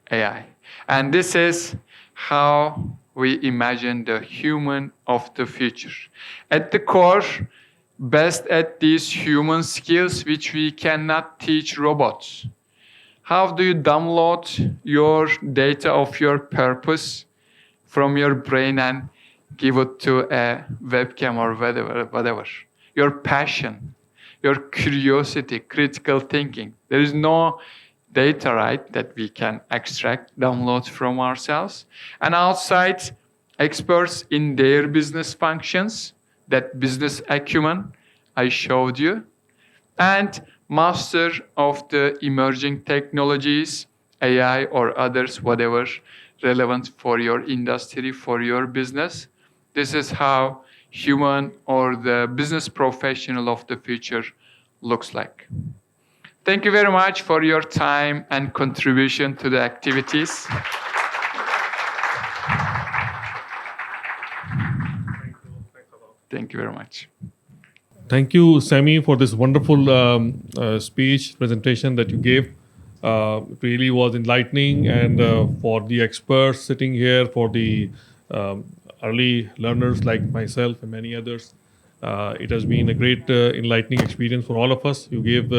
AI. And this is how we imagine the human of the future. At the core, best at these human skills which we cannot teach robots. How do you download your data of your purpose from your brain and give it to a webcam or whatever? Your passion, your curiosity, critical thinking. There is no data, right, that we can extract, download from ourselves. And outside, experts in their business functions, that business acumen I showed you, and master of the emerging technologies, AI or others, whatever relevant for your industry, for your business. This is how human or the business professional of the future looks like. Thank you very much for your time and contribution to the activities. Thank you very much. Thank you, Semih, for this wonderful speech presentation that you gave. It really was enlightening, and for the experts sitting here, for the early learners like myself and many others, it has been a great enlightening experience for all of us. You gave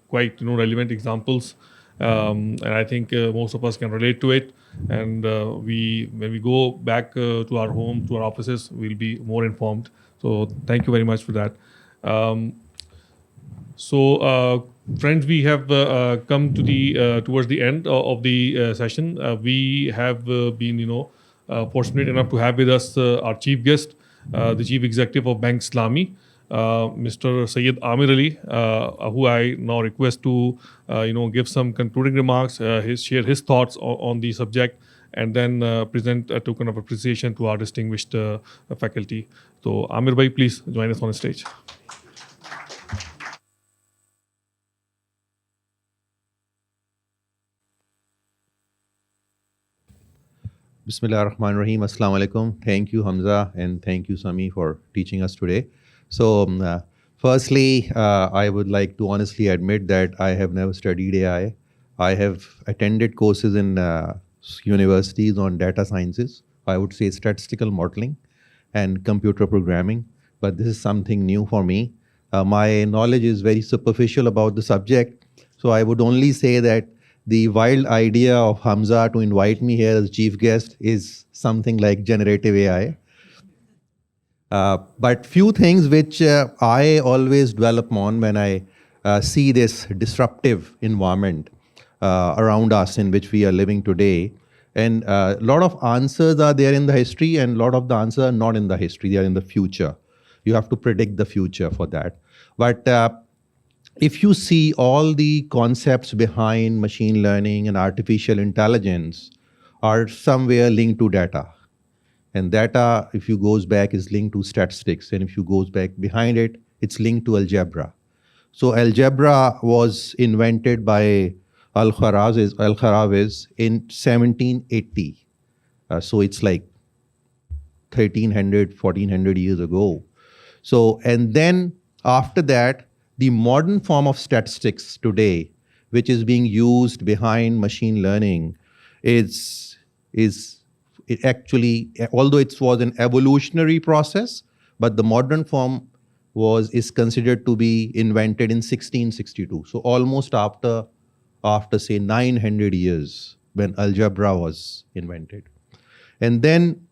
quite relevant examples, and I think most of us can relate to it. And when we go back to our home, to our offices, we'll be more informed. So thank you very much for that. Friends, we have come to the towards the end of the session. We have been, fortunate enough to have with us our chief guest, the chief executive of Bank Islami, Mr. Syed Amir Ali, who I now request to, give some concluding remarks, share his thoughts on the subject, and then present a token of appreciation to our distinguished faculty. So, Amir bhai, please join us on the stage. Bismillah ar-Rahman ar-Rahim. Assalamu alaikum. Thank you, Hamza, and thank you, Semih, for teaching us today. So, firstly, I would like to honestly admit that I have never studied AI. I have attended courses in universities on data sciences. I would say statistical modeling and computer programming, but this is something new for me. My knowledge is very superficial about the subject, so I would only say that the wild idea of Hamza to invite me here as chief guest is something like generative AI. But few things which I always dwell upon when I see this disruptive environment around us in which we are living today. And a lot of answers are there in the history, and a lot of the answers are not in the history, they are in the future. You have to predict the future for that. But if you see all the concepts behind machine learning and artificial intelligence, are somewhere linked to data. And data, if you goes back, is linked to statistics. And if you goes back behind it, it's linked to algebra. So algebra was invented by Al-Khwarizmi in 1780. So it's like 1300, 1400 years ago. So, and then after that, the modern form of statistics today, which is being used behind machine learning, is it actually, although it was an evolutionary process, but the modern form is considered to be invented in 1662. So almost after say 900 years when algebra was invented. And then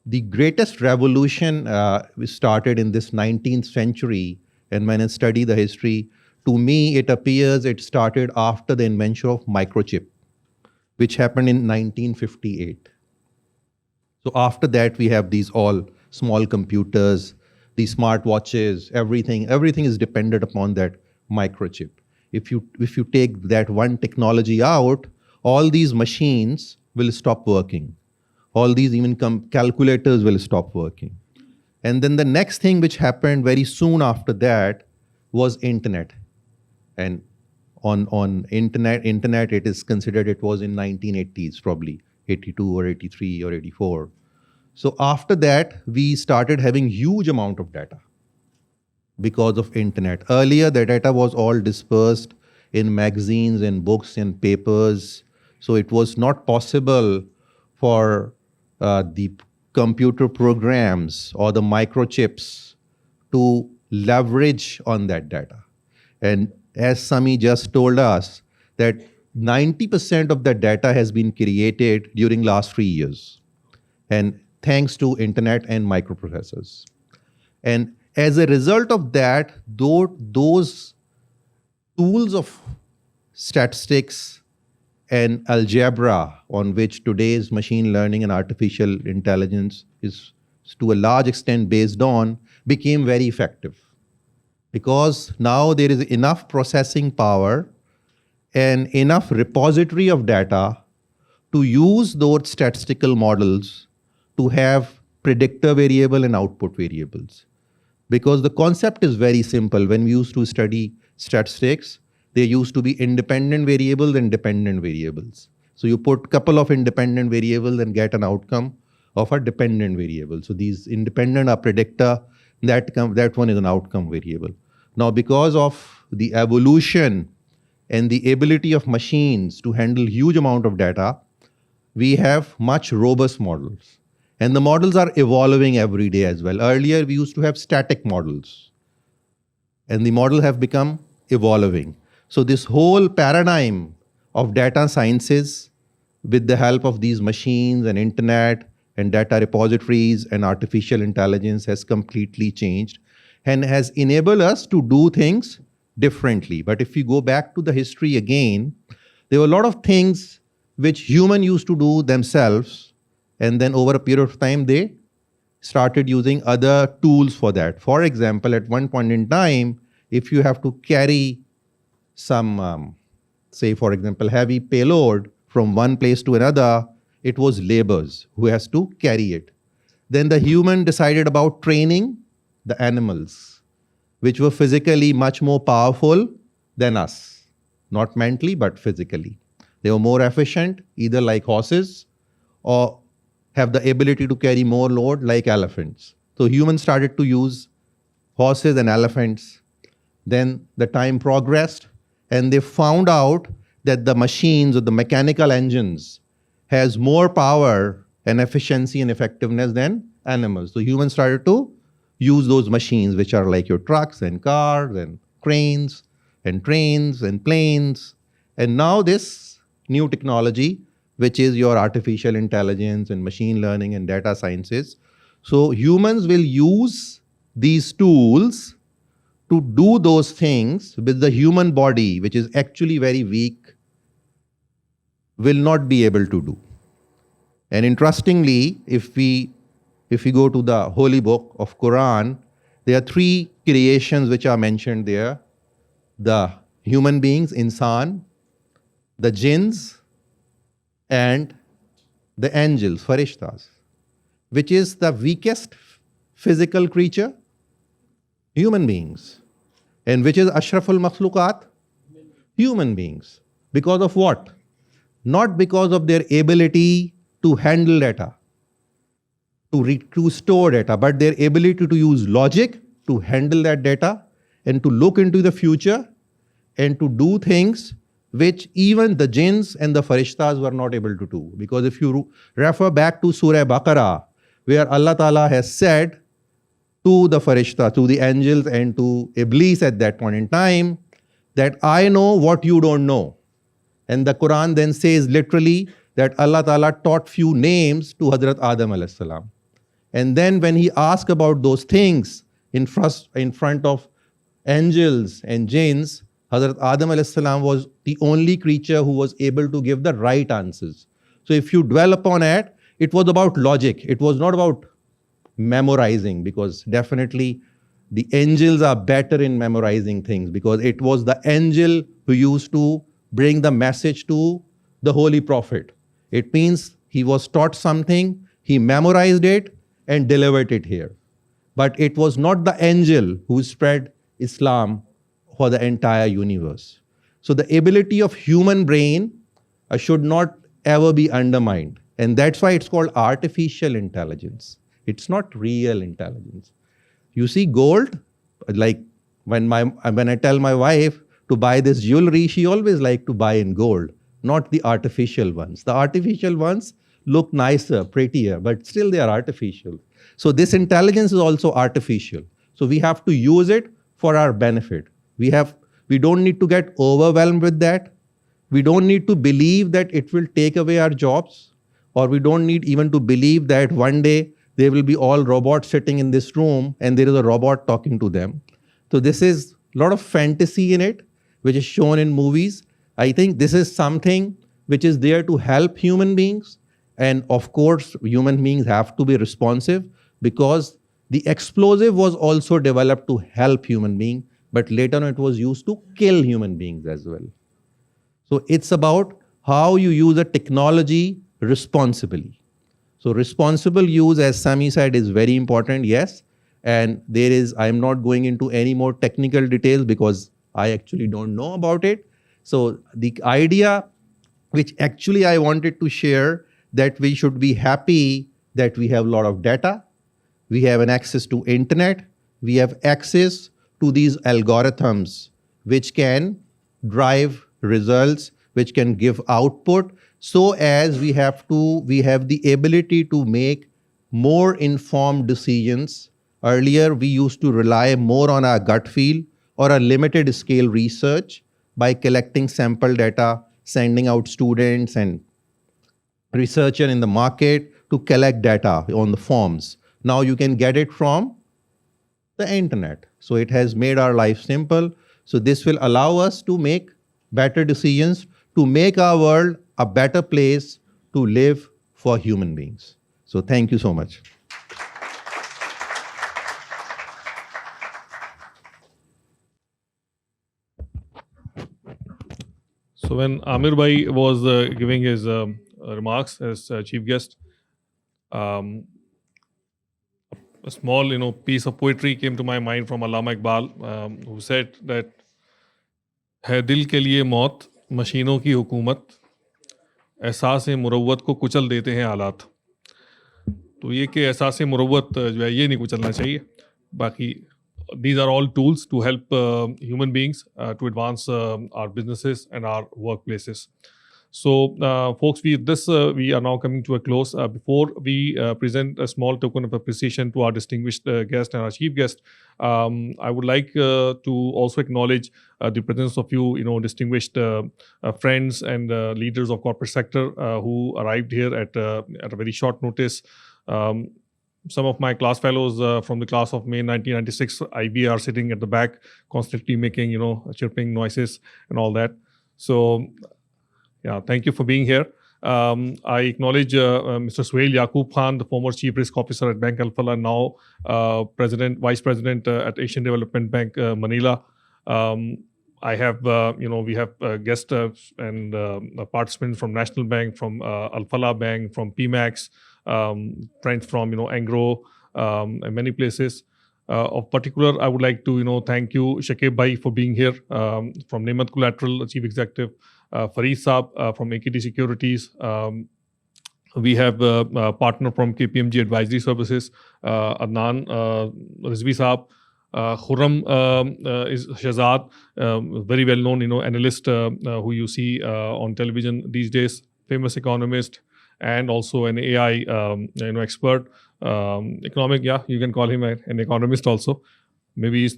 the greatest revolution started in this 19th century. And when I study the history, to me, it appears it started after the invention of microchip, which happened in 1958. So after that, we have these all small computers, these smartwatches, everything is dependent upon that microchip. If you take that one technology out, all these machines will stop working. All these even calculators will stop working. And then the next thing which happened very soon after that was internet. And on internet, it is considered it was in 1980s, probably 82 or 83 or 84. So after that, we started having huge amount of data because of internet. Earlier, the data was all dispersed in magazines and books and papers. So it was not possible for the computer programs or the microchips to leverage on that data. And as Semih just told us, that 90% of the data has been created during last 3 years. And thanks to internet and microprocessors. And as a result of that, those tools of statistics and algebra on which today's machine learning and artificial intelligence is to a large extent based on became very effective. Because now there is enough processing power and enough repository of data to use those statistical models to have predictor variable and output variables. Because the concept is very simple. When we used to study statistics, there used to be independent variables and dependent variables. So you put a couple of independent variables and get an outcome of a dependent variable. So these independent are predictor, that one is an outcome variable. Now, because of the evolution and the ability of machines to handle huge amount of data, we have much robust models. And the models are evolving every day as well. Earlier, we used to have static models. And the model have become evolving. So this whole paradigm of data sciences with the help of these machines and internet and data repositories and artificial intelligence has completely changed and has enabled us to do things differently. But if you go back to the history again, there were a lot of things which humans used to do themselves, and then over a period of time, they started using other tools for that. For example, at one point in time, if you have to carry some, say, for example, heavy payload from one place to another, it was laborers who has to carry it. Then the human decided about training the animals, which were physically much more powerful than us, not mentally, but physically. They were more efficient, either like horses or have the ability to carry more load like elephants. So humans started to use horses and elephants. Then the time progressed and they found out that the machines or the mechanical engines has more power and efficiency and effectiveness than animals. So humans started to use those machines, which are like your trucks and cars and cranes and trains and planes. And now this new technology, which is your artificial intelligence and machine learning and data sciences. So humans will use these tools to do those things with the human body, which is actually very weak, will not be able to do. And interestingly, if we go to the holy book of Quran, there are 3 creations which are mentioned there. The human beings, insan, the jinns, and the angels, farishtas. Which is the weakest physical creature? Human beings. And which is ashraful makhluqat? Human beings. Because of what? Not because of their ability to handle data, to store data, but their ability to use logic to handle that data and to look into the future and to do things which even the jinns and the farishtas were not able to do. Because if you refer back to Surah Baqarah, where Allah Ta'ala has said to the farishta, to the angels and to Iblis at that point in time, that I know what you don't know. And the Quran then says literally that Allah Ta'ala taught few names to Hazrat Adam alayhi salam. And then when he asked about those things in front of angels and jinns, Hazrat Adam alayhi salam was the only creature who was able to give the right answers. So if you dwell upon it, it was about logic. It was not about memorizing, because definitely the angels are better in memorizing things, because it was the angel who used to bring the message to the Holy Prophet. It means he was taught something, he memorized it and delivered it here. But it was not the angel who spread Islam for the entire universe. So the ability of human brain should not ever be undermined. And that's why it's called artificial intelligence. It's not real intelligence. You see gold, like when I tell my wife to buy this jewelry, she always like to buy in gold, not the artificial ones. The artificial ones look nicer, prettier, but still they are artificial. So this intelligence is also artificial. So we have to use it for our benefit. We don't need to get overwhelmed with that. We don't need to believe that it will take away our jobs, or we don't need even to believe that one day there will be all robots sitting in this room and there is a robot talking to them. So this is a lot of fantasy in it, which is shown in movies. I think this is something which is there to help human beings. And of course, human beings have to be responsive, because the explosive was also developed to help human beings, but later on it was used to kill human beings as well. So it's about how you use a technology responsibly. So responsible use, as Semih said, is very important, yes. And I'm not going into any more technical details because I actually don't know about it. So the idea which actually I wanted to share, that we should be happy that we have a lot of data, we have an access to internet, we have access to these algorithms which can drive results, which can give output, so as we have the ability to make more informed decisions. Earlier, we used to rely more on our gut feel or a limited scale research by collecting sample data, sending out students and researchers in the market to collect data on the forms. Now you can get it from the internet. So it has made our life simple. So this will allow us to make better decisions, to make our world a better place to live for human beings. So thank you so much. So when Amir Bhai was giving his remarks as chief guest, a small, piece of poetry came to my mind from Allama Iqbal, who said that है दिल के लिए मौत मशीनों की हुकूमत, एहसास मुरव्वत को कुचल देते हैं हालात. तो ये कि एहसास मुरव्वत जो है ये नहीं कुचलना चाहिए. बाकी these are all tools to help human beings to advance our businesses and our workplaces. So, folks, we are now coming to a close. Before we present a small token of appreciation to our distinguished guest and our chief guest, I would like to also acknowledge the presence of you, distinguished friends and leaders of corporate sector who arrived here at a very short notice. Some of my class fellows from the class of May 1996 IB are sitting at the back, constantly making, chirping noises and all that. So, yeah, thank you for being here. I acknowledge Mr. Suhail Yaqub Khan, the former Chief Risk Officer at Bank Alpha, and now Vice President at Asian Development Bank, Manila. I have, we have guest and participants from National Bank, from Al Falah Bank, from PMAX, friends from, Angro, and many places. Of particular, I would like to, thank you, Shakib Bhai, for being here, from Nemat Collateral, Chief Executive, Fareed Saab from AKT Securities. We have a partner from KPMG Advisory Services, Adnan Rizvi Saab. Khurram is Shahzad, very well-known, analyst who you see on television these days, famous economist, and also an AI, expert, economic. Yeah, you can call him an economist also. Maybe he's,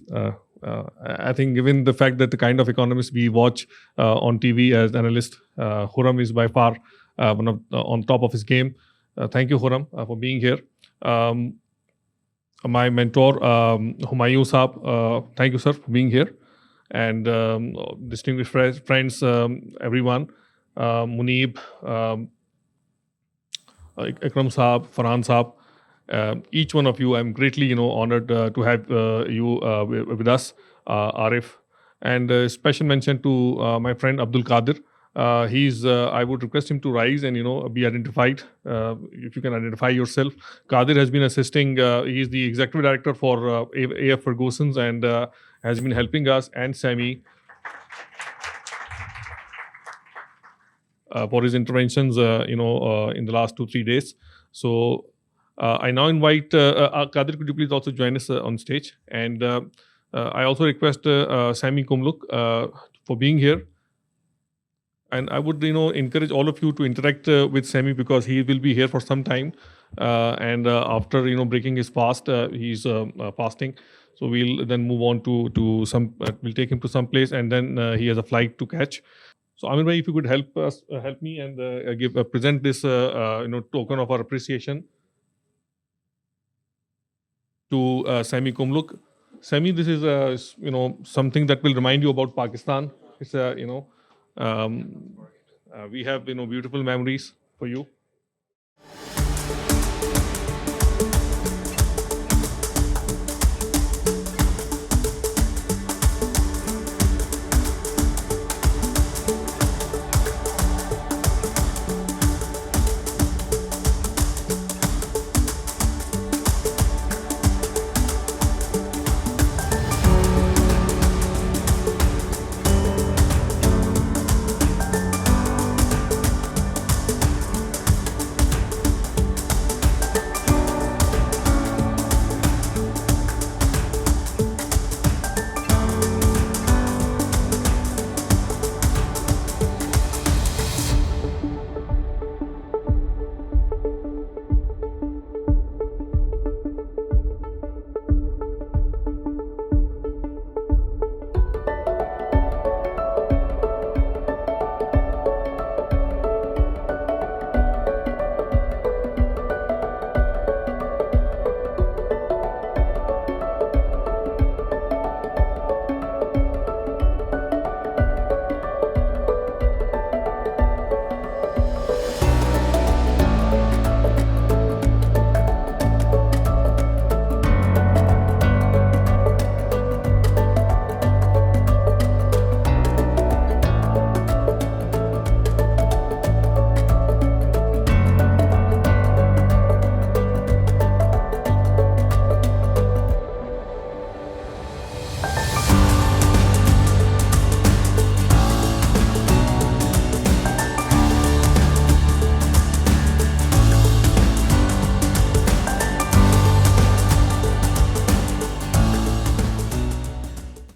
I think, given the fact that the kind of economists we watch on TV as analyst, Khurram is by far one of on top of his game. Thank you, Khurram, for being here. My mentor, Humayun Saab, thank you, sir, for being here. And distinguished friends, everyone, Muneeb, Ikram Saab, Farhan Saab, each one of you, I'm greatly, honored to have you with us, Arif. And special mention to my friend Abdul Qadir. I would request him to rise and, be identified. If you can identify yourself. Qadir has been assisting, he's the executive director for AF Ferguson's and has been helping us and Semih for his interventions, in the last 2-3 days. So I now invite Qadir, could you please also join us on stage? And I also request Semih Kumluk for being here. And I would, encourage all of you to interact with Semih because he will be here for some time. And after, breaking his fast, he's fasting. So we'll then move on to some, we'll take him to some place and then he has a flight to catch. So Amir bhai, if you could help me and present this, token of our appreciation to Semih Kumluk. Semih, this is, something that will remind you about Pakistan. It's a, we have, beautiful memories for you.